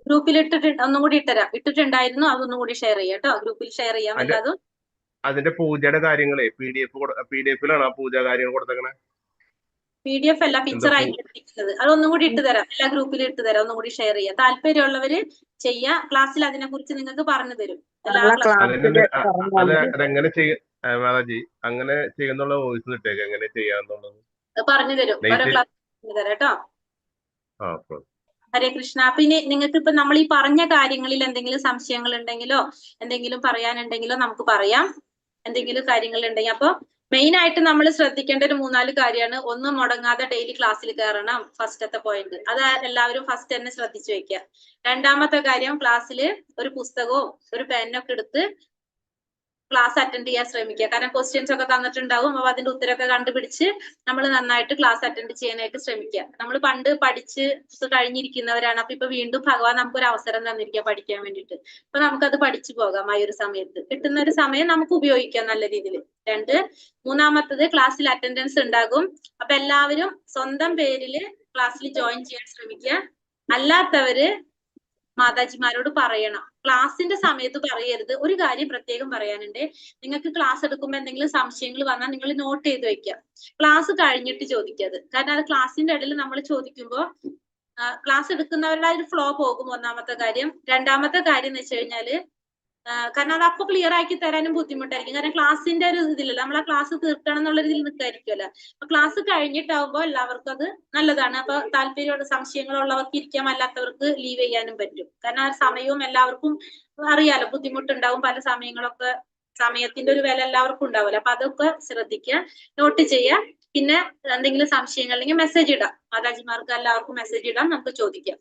ഗ്രൂപ്പിൽ ഇട്ടിട്ടുണ്ട്. ഒന്നും കൂടി ഇട്ടിട്ടുണ്ടായിരുന്നു. അതൊന്നും കൂടി ഷെയർ ചെയ്യാം കേട്ടോ. ഗ്രൂപ്പിൽ ഷെയർ ചെയ്യാം എല്ലാതും. അതിന്റെ പൂജയുടെ കാര്യങ്ങളെ PDF-ലാണ് ആ പൂജ കാര്യങ്ങൾ കൊടുത്തേക്കണേ. PDF അല്ല, പിക്ചർ ആയിട്ട് എടുത്തിരിക്കുന്നത്. അതൊന്നും കൂടി ഇട്ടുതരാം. എല്ലാ ഗ്രൂപ്പിലും ഇട്ടുതരാം. ഒന്നും കൂടി ഷെയർ ചെയ്യാം. താല്പര്യമുള്ളവര് ചെയ്യാ. ക്ലാസ്സിൽ അതിനെ കുറിച്ച് നിങ്ങൾക്ക് പറഞ്ഞു തരും. അതെങ്ങനെ മാതാജി അങ്ങനെ ചെയ്യുന്നുള്ള വോയിസ് ഇട്ടേക്ക്. എങ്ങനെ ചെയ്യാന്നുള്ളത് പറഞ്ഞു തരും. ഓരോ ക്ലാസ് പറഞ്ഞു തരാം കേട്ടോ. ഹരേ കൃഷ്ണ. പിന്നെ നിങ്ങൾക്ക് ഇപ്പൊ നമ്മൾ ഈ പറഞ്ഞ കാര്യങ്ങളിൽ എന്തെങ്കിലും സംശയങ്ങൾ ഉണ്ടെങ്കിലോ എന്തെങ്കിലും പറയാനുണ്ടെങ്കിലോ നമുക്ക് പറയാം. എന്തെങ്കിലും കാര്യങ്ങൾ ഉണ്ടെങ്കിൽ അപ്പൊ മെയിൻ ആയിട്ട് നമ്മൾ ശ്രദ്ധിക്കേണ്ട ഒരു 3-4 കാര്യമാണ്. ഒന്ന്, മുടങ്ങാതെ ഡെയിലി ക്ലാസ്സിൽ കയറണം. ഫസ്റ്റത്തെ പോയിന്റ് അത് എല്ലാവരും ഫസ്റ്റ് തന്നെ ശ്രദ്ധിച്ചു വെക്കുക. രണ്ടാമത്തെ കാര്യം, ക്ലാസ്സിൽ ഒരു പുസ്തകവും ഒരു പെന്നൊക്കെ എടുത്ത് ക്ലാസ് അറ്റൻഡ് ചെയ്യാൻ ശ്രമിക്കുക. കാരണം ക്വസ്റ്റ്യൻസ് ഒക്കെ തന്നിട്ടുണ്ടാവും. അപ്പൊ അതിന്റെ ഉത്തരമൊക്കെ കണ്ടുപിടിച്ച് നമ്മൾ നന്നായിട്ട് ക്ലാസ് അറ്റൻഡ് ചെയ്യാനായിട്ട് ശ്രമിക്കുക. നമ്മൾ പണ്ട് പഠിച്ച് കഴിഞ്ഞിരിക്കുന്നവരാണ്. അപ്പൊ ഇപ്പൊ വീണ്ടും ഭഗവാൻ നമുക്കൊരു അവസരം തന്നിരിക്കുക പഠിക്കാൻ വേണ്ടിയിട്ട്. അപ്പൊ നമുക്കത് പഠിച്ചു പോകാം. ആ ഒരു സമയത്ത് കിട്ടുന്ന ഒരു സമയം നമുക്ക് ഉപയോഗിക്കാം നല്ല രീതിയിൽ. മൂന്നാമത്തത്, ക്ലാസ്സിൽ അറ്റൻഡൻസ് ഉണ്ടാകും. അപ്പൊ എല്ലാവരും സ്വന്തം പേരില് ക്ലാസ്സിൽ ജോയിൻ ചെയ്യാൻ ശ്രമിക്കുക. അല്ലാത്തവര് മാതാജിമാരോട് പറയണം. ക്ലാസ്സിന്റെ സമയത്ത് പറയരുത്. ഒരു കാര്യം പ്രത്യേകം പറയാനുണ്ട്. നിങ്ങൾക്ക് ക്ലാസ് എടുക്കുമ്പോൾ എന്തെങ്കിലും സംശയങ്ങൾ വന്നാൽ നിങ്ങൾ നോട്ട് ചെയ്ത് വെക്കുക. ക്ലാസ് കഴിഞ്ഞിട്ട് ചോദിക്കരുത്. കാരണം അത് ക്ലാസ്സിന്റെ ഇടയിൽ നമ്മൾ ചോദിക്കുമ്പോൾ ക്ലാസ് എടുക്കുന്നവരുടെ ഒരു ഫ്ലോ പോകും. ഒന്നാമത്തെ കാര്യം. രണ്ടാമത്തെ കാര്യം എന്ന് വെച്ച് കഴിഞ്ഞാല് കാരണം അത് അപ്പൊ ക്ലിയർ ആക്കി തരാനും ബുദ്ധിമുട്ടായിരിക്കും. കാരണം ക്ലാസ്സിന്റെ ഒരു ഇതിലല്ല, നമ്മൾ ആ ക്ലാസ് തീർക്കണം എന്നുള്ള ഇതിൽ നിൽക്കായിരിക്കുമല്ലോ. അപ്പൊ ക്ലാസ് കഴിഞ്ഞിട്ടാവുമ്പോൾ എല്ലാവർക്കും അത് നല്ലതാണ്. അപ്പൊ താല്പര്യമുള്ള സംശയങ്ങളുള്ളവർക്ക് ഇരിക്കാം, അല്ലാത്തവർക്ക് ലീവ് ചെയ്യാനും പറ്റും. കാരണം ആ സമയവും എല്ലാവർക്കും അറിയാലോ, ബുദ്ധിമുട്ടുണ്ടാവും. പല സമയങ്ങളൊക്കെ സമയത്തിന്റെ ഒരു വില എല്ലാവർക്കും ഉണ്ടാവുമല്ലോ. അപ്പൊ അതൊക്കെ ശ്രദ്ധിക്കുക, നോട്ട് ചെയ്യുക. പിന്നെ എന്തെങ്കിലും സംശയങ്ങൾ ഉണ്ടെങ്കിൽ മെസ്സേജ് ഇടാം. മാതാജിമാർക്ക് എല്ലാവർക്കും മെസ്സേജ് ഇടാം, നമുക്ക് ചോദിക്കാം.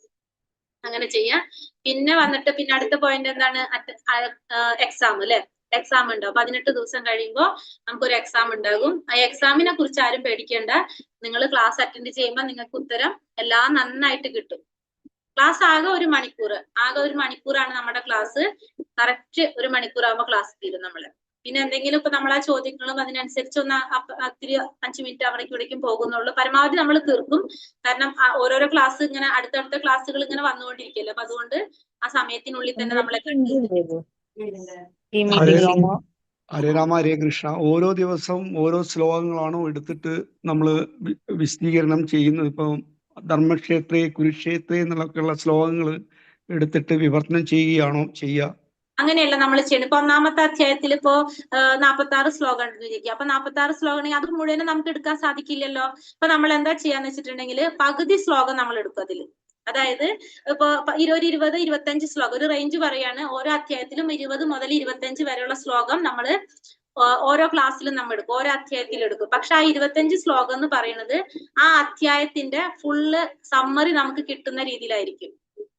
അങ്ങനെ ചെയ്യാം. പിന്നെ വന്നിട്ട് പിന്നെ അടുത്ത പോയിന്റ് എന്താണ്, എക്സാം അല്ലെ. എക്സാം ഉണ്ടാവും. 18 ദിവസം കഴിയുമ്പോൾ നമുക്കൊരു എക്സാം ഉണ്ടാകും. ആ എക്സാമിനെ കുറിച്ച് ആരും പേടിക്കേണ്ട. നിങ്ങൾ ക്ലാസ് അറ്റൻഡ് ചെയ്യുമ്പോൾ നിങ്ങൾക്ക് ഉത്തരം എല്ലാം നന്നായിട്ട് കിട്ടും. ക്ലാസ് ആകെ 1 മണിക്കൂർ. ആകെ 1 മണിക്കൂറാണ് നമ്മുടെ ക്ലാസ്. കറക്റ്റ് 1 മണിക്കൂറാകുമ്പോൾ ക്ലാസ് തീരും നമ്മള്. പിന്നെ എന്തെങ്കിലും ഇപ്പൊ നമ്മൾ ആ ചോദ്യങ്ങളും അതിനനുസരിച്ച് ഒന്ന് ഒത്തിരി 5 മിനിറ്റ് അവിടേക്കും പോകുന്നുള്ളൂ. പരമാവധി നമ്മൾ തീർക്കും. കാരണം ഓരോരോ ക്ലാസ് ഇങ്ങനെ അടുത്തടുത്ത ക്ലാസ്സുകൾ ഇങ്ങനെ വന്നുകൊണ്ടിരിക്കല്ലോ. അപ്പൊ അതുകൊണ്ട് ആ സമയത്തിനുള്ളിൽ തന്നെ നമ്മളെ ഹരേ രാമ ഹരേ കൃഷ്ണ. ഓരോ ദിവസവും ഓരോ ശ്ലോകങ്ങളാണോ എടുത്തിട്ട് നമ്മൾ വിശദീകരണം ചെയ്യുന്നത്? ഇപ്പൊ ധർമ്മക്ഷേത്രേ കുരുക്ഷേത്രേ എന്നുള്ളൊക്കെയുള്ള ശ്ലോകങ്ങൾ എടുത്തിട്ട് വിവർത്തനം ചെയ്യുകയാണോ ചെയ്യുക? അങ്ങനെയല്ല നമ്മൾ ചെയ്യണം. ഇപ്പൊ 1-ാമത്തെ അധ്യായത്തിൽ ഇപ്പോ 46 ശ്ലോകം ഉണ്ടെന്ന് വിചാരിക്കുക. അപ്പൊ 46 ശ്ലോകം ഉണ്ടെങ്കിൽ അത് മുഴുവനും നമുക്ക് എടുക്കാൻ സാധിക്കില്ലല്ലോ. അപ്പൊ നമ്മൾ എന്താ ചെയ്യാന്ന് വെച്ചിട്ടുണ്ടെങ്കിൽ പകുതി ശ്ലോകം നമ്മൾ എടുക്കും അതിൽ. അതായത് ഇപ്പൊ 20, 25 ശ്ലോകം ഒരു റേഞ്ച് പറയാണ്. ഓരോ അധ്യായത്തിലും 20 മുതൽ 25 വരെയുള്ള ശ്ലോകം നമ്മൾ ഓരോ ക്ലാസ്സിലും നമ്മൾ എടുക്കും, ഓരോ അധ്യായത്തിൽ എടുക്കും. പക്ഷെ ആ 25 ശ്ലോകം എന്ന് പറയുന്നത് ആ അധ്യായത്തിന്റെ ഫുള്ള് സമ്മറി നമുക്ക് കിട്ടുന്ന രീതിയിലായിരിക്കും.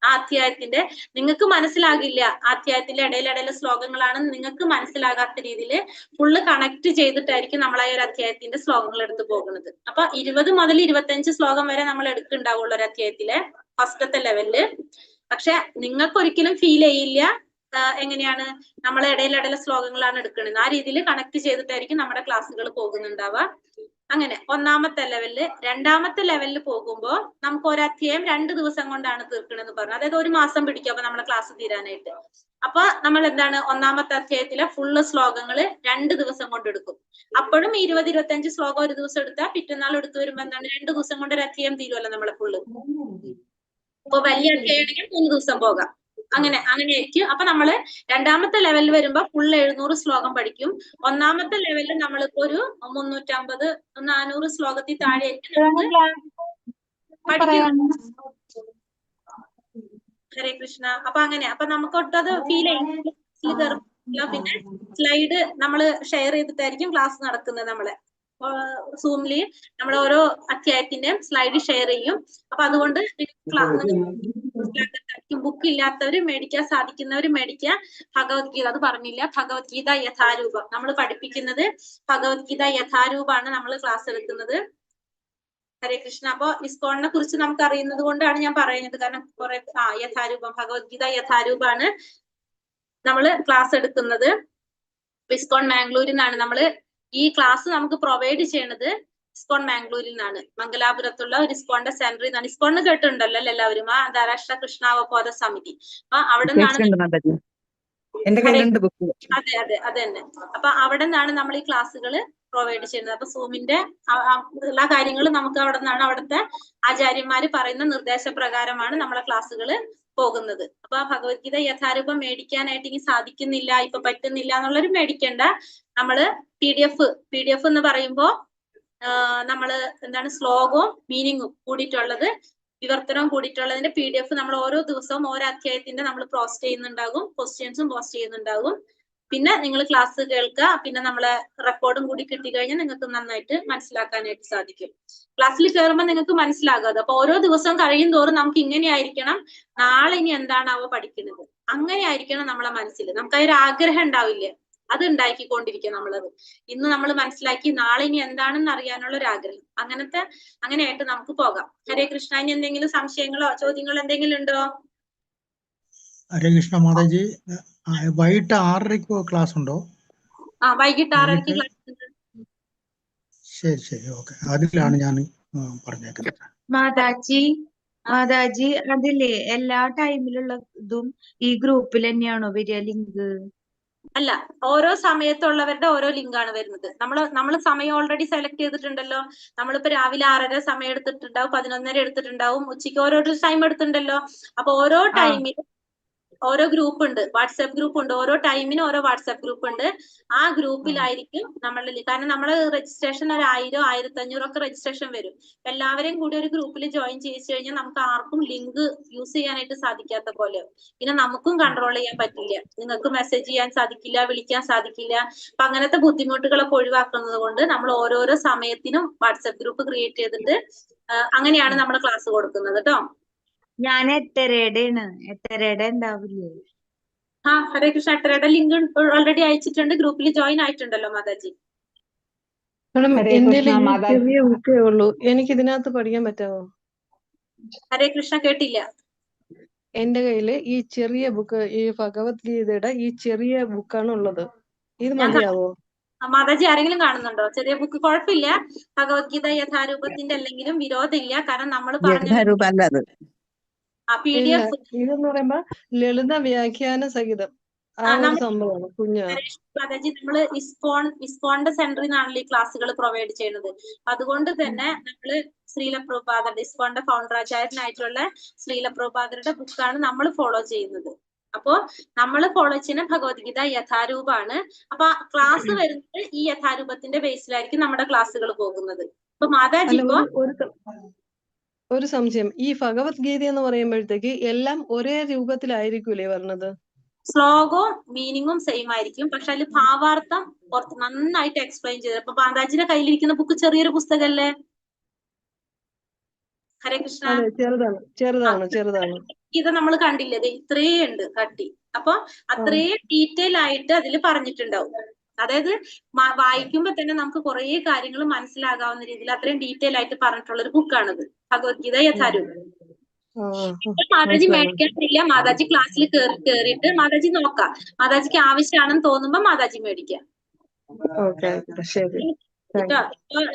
ആ അധ്യായത്തിന്റെ നിങ്ങൾക്ക് മനസ്സിലാകില്ല. ആ അധ്യായത്തിന്റെ ഇടയിലിടയിലെ ശ്ലോകങ്ങളാണ് നിങ്ങൾക്ക് മനസ്സിലാകാത്ത രീതിയിൽ ഫുള്ള് കണക്ട് ചെയ്തിട്ടായിരിക്കും നമ്മൾ ആ ഒരു അധ്യായത്തിന്റെ ശ്ലോകങ്ങൾ എടുത്തു പോകുന്നത്. അപ്പൊ 20 മുതൽ 25 ശ്ലോകം വരെ നമ്മൾ എടുക്കുന്നുണ്ടാവുള്ളൂ ഒരു അധ്യായത്തിലെ ഫസ്റ്റത്തെ ലെവലില്. പക്ഷെ നിങ്ങൾക്ക് ഒരിക്കലും ഫീൽ ചെയ്യില്ല എങ്ങനെയാണ് നമ്മൾ ഇടയിലിടയിലെ ശ്ലോകങ്ങളാണ് എടുക്കുന്നത്. ആ രീതിയിൽ കണക്ട് ചെയ്തിട്ടായിരിക്കും നമ്മുടെ ക്ലാസ്സുകൾ പോകുന്നുണ്ടാവുക. അങ്ങനെ 1-ാമത്തെ ലെവലില്. 2-ാമത്തെ ലെവലിൽ പോകുമ്പോൾ നമുക്ക് ഒരു അധ്യായം 2 ദിവസം കൊണ്ടാണ് തീർക്കണമെന്ന് പറഞ്ഞു. അതായത് 1 മാസം പിടിക്കും അപ്പൊ നമ്മുടെ ക്ലാസ് തീരാനായിട്ട്. അപ്പൊ നമ്മൾ എന്താണ് 1-ാമത്തെ അധ്യായത്തിലെ ഫുള്ള് ശ്ലോകങ്ങൾ 2 ദിവസം കൊണ്ട് എടുക്കും. അപ്പോഴും 20-25 ശ്ലോകം ഒരു ദിവസം എടുത്താൽ പിറ്റന്നാൾ എടുത്തു വരുമ്പോ എന്താണ് 2 ദിവസം കൊണ്ട് ഒരു അധ്യായം തീരുമല്ലോ നമ്മളെ ഫുള്ള്. ഇപ്പൊ വലിയ അധ്യായം ആണെങ്കിൽ 3 ദിവസം പോകാം. അങ്ങനെയായിരിക്കും. അപ്പൊ നമ്മള് രണ്ടാമത്തെ ലെവലിൽ വരുമ്പോ ഫുൾ 700 ശ്ലോകം പഠിക്കും. ഒന്നാമത്തെ ലെവലിൽ നമ്മളിപ്പോ ഒരു 350 400 ശ്ലോകത്തിൽ താഴെ പഠിക്കും. ഹരേ കൃഷ്ണ. അപ്പൊ അപ്പൊ നമുക്ക് ഒട്ടത് ഫീൽ ചെയ്യും. പിന്നെ സ്ലൈഡ് നമ്മൾ ഷെയർ ചെയ്തിട്ടായിരിക്കും ക്ലാസ് നടക്കുന്നത്. നമ്മളെ സൂമില് നമ്മുടെ ഓരോ അധ്യായത്തിന്റെയും സ്ലൈഡ് ഷെയർ ചെയ്യും. അപ്പൊ അതുകൊണ്ട് ബുക്ക് ഇല്ലാത്തവര് മേടിക്കാൻ സാധിക്കുന്നവര് മേടിക്കുക. ഭഗവത്ഗീത അത് പറഞ്ഞില്ല, ഭഗവത്ഗീത യഥാരൂപം നമ്മൾ പഠിപ്പിക്കുന്നത്. ഭഗവത്ഗീത യഥാരൂപമാണ് നമ്മൾ ക്ലാസ് എടുക്കുന്നത്. ഹരേ കൃഷ്ണ. അപ്പൊ ഇസ്കോണിനെ കുറിച്ച് നമുക്ക് അറിയുന്നത് കൊണ്ടാണ് ഞാൻ പറയുന്നത്. കാരണം കുറെ യഥാരൂപം ഭഗവത്ഗീത യഥാരൂപമാണ് നമ്മള് ക്ലാസ് എടുക്കുന്നത്. ഇസ്കോൺ മാംഗ്ലൂരിൽ നിന്നാണ് നമ്മള് ഈ ക്ലാസ് നമുക്ക് പ്രൊവൈഡ് ചെയ്യണത്. ഇസ്കോൺ മാംഗ്ലൂരിൽ നിന്നാണ്, മംഗലാപുരത്തുള്ള ഒരു ഇസ്കോണിന്റെ സെന്ററിൽ നിന്നാണ്. ഇസ്കോണിന് കേട്ടിട്ടുണ്ടല്ലോ എല്ലാവരും, ആ അന്താരാഷ്ട്ര കൃഷ്ണാവബോധ സമിതി. അപ്പൊ അവിടെ നിന്നാണ്. അതെ അത് തന്നെ. അപ്പൊ അവിടെ നിന്നാണ് നമ്മൾ ഈ ക്ലാസ്സുകൾ പ്രൊവൈഡ് ചെയ്യുന്നത്. അപ്പൊ സൂമിന്റെ എല്ലാ കാര്യങ്ങളും നമുക്ക് അവിടെ നിന്നാണ്, അവിടുത്തെ ആചാര്യന്മാര് പറയുന്ന നിർദ്ദേശപ്രകാരമാണ് നമ്മളെ ക്ലാസ്സുകൾ പോകുന്നത്. അപ്പൊ ഭഗവത്ഗീത യഥാരൂപം മേടിക്കാനായിട്ട് ഇനി സാധിക്കുന്നില്ല, ഇപ്പൊ പറ്റുന്നില്ല എന്നുള്ളൊരു മേടിക്കേണ്ട. നമ്മള് PDF എന്ന് പറയുമ്പോ നമ്മള് എന്താണ് ശ്ലോകവും മീനിങ്ങും കൂടിയിട്ടുള്ളത്, വിവർത്തനവും കൂടിയിട്ടുള്ളതിന്റെ PDF നമ്മൾ ഓരോ ദിവസവും ഓരോ അധ്യായത്തിന്റെ നമ്മൾ പോസ്റ്റ് ചെയ്യുന്നുണ്ടാകും, ക്വസ്റ്റ്യൻസും പോസ്റ്റ് ചെയ്യുന്നുണ്ടാകും. പിന്നെ നിങ്ങൾ ക്ലാസ് കേൾക്കുക. പിന്നെ നമ്മളെ റെക്കോർഡും കൂടി കിട്ടിക്കഴിഞ്ഞാൽ നിങ്ങൾക്ക് നന്നായിട്ട് മനസ്സിലാക്കാനായിട്ട് സാധിക്കും. ക്ലാസ്സിൽ കയറുമ്പോൾ നിങ്ങൾക്ക് മനസ്സിലാകും അത്. അപ്പൊ ഓരോ ദിവസവും കഴിയും തോറും നമുക്ക് ഇങ്ങനെ ആയിരിക്കണം, നാളെ ഇനി എന്താണാവോ പഠിക്കുന്നത്, അങ്ങനെ ആയിരിക്കണം നമ്മളെ മനസ്സിൽ. നമുക്ക് ഒരു ആഗ്രഹം ഉണ്ടാവില്ലേ, അത് ഉണ്ടാക്കിക്കൊണ്ടിരിക്കുക നമ്മളത്. ഇന്ന് നമ്മൾ മനസ്സിലാക്കി നാളെ ഇനി എന്താണെന്ന് അറിയാനുള്ള ഒരു ആഗ്രഹം. അങ്ങനെയായിട്ട് നമുക്ക് പോകാം. ഹരേ കൃഷ്ണ. ഇനി എന്തെങ്കിലും സംശയങ്ങളോ ചോദ്യങ്ങളോ എന്തെങ്കിലും ഉണ്ടോ? ഹരേ കൃഷ്ണ മാതാജി, വൈകിട്ട് 6:30 ക്ലാസ് ഉണ്ടോ? വൈകിട്ട് 6:30 ക്ലാസ് ഉണ്ട്. ശരി ഓക്കെ. അതിലാണ് ഞാൻ പറഞ്ഞേക്കുന്നത്. മാതാജി അതില്ലേ എല്ലാ ടൈമിലുള്ള ഇതും ഈ ഗ്രൂപ്പിൽ തന്നെയാണോ വരിക ലിങ്ക്? അല്ല, ഓരോ സമയത്തുള്ളവരുടെ ഓരോ ലിങ്കാണ് വരുന്നത്. നമ്മള് സമയം ഓൾറെഡി സെലക്ട് ചെയ്തിട്ടുണ്ടല്ലോ. നമ്മളിപ്പോ രാവിലെ 6:30 സമയം എടുത്തിട്ടുണ്ടാവും, 11:30 എടുത്തിട്ടുണ്ടാവും, ഉച്ചയ്ക്ക് ഓരോ ടൈം എടുത്തിട്ടുണ്ടല്ലോ. അപ്പൊ ഓരോ ടൈമിലും ഓരോ ഗ്രൂപ്പ് ഉണ്ട്, വാട്സാപ്പ് ഗ്രൂപ്പ് ഉണ്ട്. ഓരോ ടൈമിനും ഓരോ വാട്സാപ്പ് ഗ്രൂപ്പ് ഉണ്ട്. ആ ഗ്രൂപ്പിലായിരിക്കും നമ്മളുടെ, കാരണം നമ്മള് രജിസ്ട്രേഷൻ ഒരു 1000 1500 ഒക്കെ രജിസ്ട്രേഷൻ വരും. എല്ലാവരെയും കൂടി ഒരു ഗ്രൂപ്പിൽ ജോയിൻ ചെയ്യിച്ചു കഴിഞ്ഞാൽ നമുക്ക് ആർക്കും ലിങ്ക് യൂസ് ചെയ്യാനായിട്ട് സാധിക്കാത്ത പോലെ. പിന്നെ നമുക്കും കൺട്രോൾ ചെയ്യാൻ പറ്റില്ല, നിങ്ങൾക്ക് മെസ്സേജ് ചെയ്യാൻ സാധിക്കില്ല, വിളിക്കാൻ സാധിക്കില്ല. അപ്പൊ അങ്ങനത്തെ ബുദ്ധിമുട്ടുകളൊക്കെ ഒഴിവാക്കുന്നത് കൊണ്ട് നമ്മൾ ഓരോരോ സമയത്തിനും വാട്സാപ്പ് ഗ്രൂപ്പ് ക്രിയേറ്റ് ചെയ്തിട്ട് അങ്ങനെയാണ് നമ്മൾ ക്ലാസ് കൊടുക്കുന്നത് കേട്ടോ. ഞാൻ 8:30 ഉണ്ടാവില്ലേ? ഹരേ കൃഷ്ണ. 8:30 ലിങ്ക് ഓൾറെഡി അയച്ചിട്ടുണ്ട്, ഗ്രൂപ്പിൽ ജോയിൻ ആയിട്ടുണ്ടല്ലോ മാതാജി. എന്റെ ചെറിയ ബുക്കേ ഉള്ളൂ, എനിക്ക് ഇതിനകത്ത് പഠിക്കാൻ പറ്റാമോ? ഹരേ കൃഷ്ണ, കേട്ടില്ല. എന്റെ കയ്യില് ഈ ചെറിയ ബുക്ക്, ഈ ഭഗവത്ഗീതയുടെ ഈ ചെറിയ ബുക്കാണ് ഉള്ളത്. ഇത് മതിയാവോ? മാതാജി ആരെങ്കിലും കാണുന്നുണ്ടോ? ചെറിയ ബുക്ക് കുഴപ്പമില്ല. ഭഗവത്ഗീത യഥാരൂപത്തിന്റെ അല്ലെങ്കിലും വിരോധമില്ല. കാരണം നമ്മൾ പറഞ്ഞ PDF ഇതെന്ന് പറയുമ്പോ ലളിത വ്യാഖ്യാന സഹിതം ആ ഒരു സംഭവമാണ് കുഞ്ഞാണ്. മാതാജി, നമ്മള് ഇസ്കോണിന്റെ സെന്ററിൽ നിന്നാണല്ലോ ഈ ക്ലാസ്സുകൾ പ്രൊവൈഡ് ചെയ്യുന്നത്. അതുകൊണ്ട് തന്നെ നമ്മള് ശ്രീല പ്രഭുപാദരുടെ, ഇസ്കോണിന്റെ ഫൗണ്ടറാചാര്യനായിട്ടുള്ള ശ്രീല പ്രഭുപാദരുടെ ബുക്കാണ് നമ്മൾ ഫോളോ ചെയ്യുന്നത്. അപ്പോ നമ്മൾ ഫോളോ ചെയ്യുന്ന ഭഗവത്ഗീത യഥാരൂപമാണ്. അപ്പൊ ക്ലാസ് വരുന്നത് ഈ യഥാരൂപത്തിന്റെ ബേസിലായിരിക്കും നമ്മുടെ ക്ലാസ്സുകൾ പോകുന്നത്. അപ്പൊ മാതാജി ഒരു സംശയം, ഈ ഭഗവത്ഗീത എന്ന് പറയുമ്പോഴത്തേക്ക് എല്ലാം ഒരേ രൂപത്തിലായിരിക്കൂലേ പറഞ്ഞത്? ശ്ലോകവും മീനിങ്ങും സെയിം ആയിരിക്കും, പക്ഷെ അതിൽ ഭാവാർത്ഥം നന്നായിട്ട് എക്സ്പ്ലെയിൻ ചെയ്തത്. അപ്പൊ മാതാജിയുടെ കയ്യിലിരിക്കുന്ന ബുക്ക് ചെറിയൊരു പുസ്തകല്ലേ? ഹരേ കൃഷ്ണ. ചെറുതാണ്. ഇത് നമ്മൾ കണ്ടില്ലേ, ഇത്രയും ഉണ്ട് കട്ടി. അപ്പൊ അത്രയും ഡീറ്റെയിൽ ആയിട്ട് അതിൽ പറഞ്ഞിട്ടുണ്ടാവും. അതായത് വായിക്കുമ്പോ തന്നെ നമുക്ക് കുറെ കാര്യങ്ങൾ മനസ്സിലാകാവുന്ന രീതിയിൽ അത്രയും ഡീറ്റെയിൽ ആയിട്ട് പറഞ്ഞിട്ടുള്ള ഒരു ബുക്കാണിത്, ഭഗവത്ഗീത യഥാരൂപം. മാതാജി മേടിക്കാറില്ല. മാതാജി ക്ലാസ്സിൽ കേറിയിട്ട് മാതാജി നോക്കാം. മാതാജിക്ക് ആവശ്യമാണെന്ന് തോന്നുമ്പോ മാതാജി മേടിക്കാം.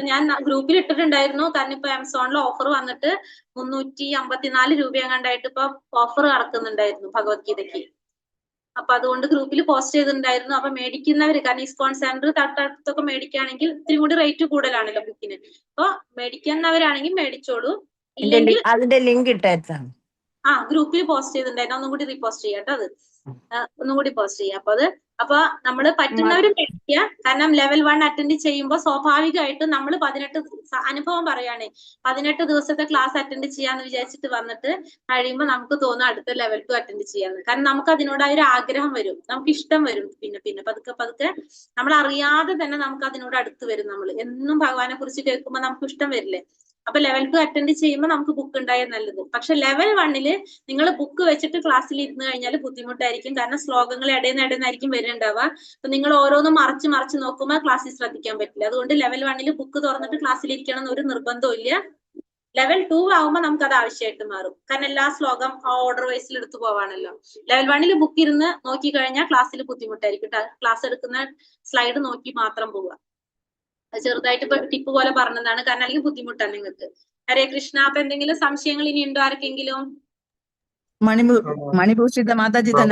ഞാൻ ഗ്രൂപ്പിൽ ഇട്ടിട്ടുണ്ടായിരുന്നു. കാരണം ഇപ്പൊ ആമസോണിൽ ഓഫർ വന്നിട്ട് 354 രൂപ കണ്ടായിട്ട് ഇപ്പൊ ഓഫർ നടക്കുന്നുണ്ടായിരുന്നു ഭഗവത്ഗീതയ്ക്ക്. അപ്പൊ അതുകൊണ്ട് ഗ്രൂപ്പിൽ പോസ്റ്റ് ചെയ്തിട്ടുണ്ടായിരുന്നു. അപ്പൊ മേടിക്കുന്നവര്, കാരണം ഇസ്കോൺ സെന്റർ തൊട്ടടുത്തൊക്കെ മേടിക്കുകയാണെങ്കിൽ ഇത്തിരി കൂടി റേറ്റ് കൂടുതലാണല്ലോ ബുക്കിന്. അപ്പൊ മേടിക്കുന്നവരാണെങ്കിൽ മേടിച്ചോളൂ. അതിന്റെ ലിങ്ക് ഇട്ടായിരുന്നു. ഗ്രൂപ്പിൽ പോസ്റ്റ് ചെയ്തിട്ടുണ്ടായിരുന്നു. ഒന്നും കൂടി റീപോസ്റ്റ് ചെയ്യാം കേട്ടോ. അത് ഒന്നും കൂടി പോസ്റ്റ് ചെയ്യാം. അപ്പൊ നമ്മൾ പറ്റുന്നവര് പഠിക്കുക. കാരണം ലെവൽ 1 അറ്റൻഡ് ചെയ്യുമ്പോൾ സ്വാഭാവികമായിട്ടും നമ്മൾ 18 അനുഭവം പറയാണ്, 18 ദിവസത്തെ ക്ലാസ് അറ്റൻഡ് ചെയ്യാന്ന് വിചാരിച്ചിട്ട് വന്നിട്ട് കഴിയുമ്പോൾ നമുക്ക് തോന്നും അടുത്ത ലെവൽ 2 അറ്റൻഡ് ചെയ്യാന്ന്. കാരണം നമുക്ക് അതിനോടായ ഒരു ആഗ്രഹം വരും, നമുക്ക് ഇഷ്ടം വരും. പിന്നെ പതുക്കെ നമ്മൾ അറിയാതെ തന്നെ നമുക്ക് അതിനോട് അടുത്ത് വരും. നമ്മൾ എന്നും ഭഗവാനെ കുറിച്ച് കേൾക്കുമ്പോൾ നമുക്ക് ഇഷ്ടം വരില്ലേ? അപ്പൊ ലെവൽ 2 അറ്റൻഡ് ചെയ്യുമ്പോൾ നമുക്ക് ബുക്ക് ഉണ്ടായാൽ നല്ലത്. പക്ഷെ ലെവൽ 1 നിങ്ങൾ ബുക്ക് വെച്ചിട്ട് ക്ലാസ്സിൽ ഇരുന്ന് കഴിഞ്ഞാൽ ബുദ്ധിമുട്ടായിരിക്കും. കാരണം ശ്ലോകങ്ങൾ ഇടയിന്നായിരിക്കും വരുന്നുണ്ടാവുക. അപ്പൊ നിങ്ങൾ ഓരോന്നും മറിച്ച് നോക്കുമ്പോൾ ക്ലാസ്സിൽ ശ്രദ്ധിക്കാൻ പറ്റില്ല. അതുകൊണ്ട് ലെവൽ 1 ബുക്ക് തുറന്നിട്ട് ക്ലാസ്സിൽ ഇരിക്കണം എന്നൊരു നിർബന്ധവും ഇല്ല. ലെവൽ 2 ആവുമ്പോൾ നമുക്ക് അത് ആവശ്യമായിട്ട് മാറും. കാരണം എല്ലാ ശ്ലോകം ഓർഡർ വൈസിൽ എടുത്തു പോവാണല്ലോ. ലെവൽ 1 ബുക്ക് ഇരുന്ന് നോക്കി കഴിഞ്ഞാൽ ക്ലാസ്സിൽ ബുദ്ധിമുട്ടായിരിക്കും. ക്ലാസ് എടുക്കുന്ന സ്ലൈഡ് നോക്കി മാത്രം പോവുക. ചെറുതായിട്ട് ടിപ്പ് പോലെ പറഞ്ഞതാണ്. കാരണം അല്ലെങ്കിൽ ബുദ്ധിമുട്ടാണ് നിങ്ങൾക്ക്. ഹരേ കൃഷ്ണ. അപ്പൊ എന്തെങ്കിലും സംശയങ്ങൾ ഇനി ഉണ്ടോ ആർക്കെങ്കിലും? മണിഭൂഷിത മാതാജി തന്നെ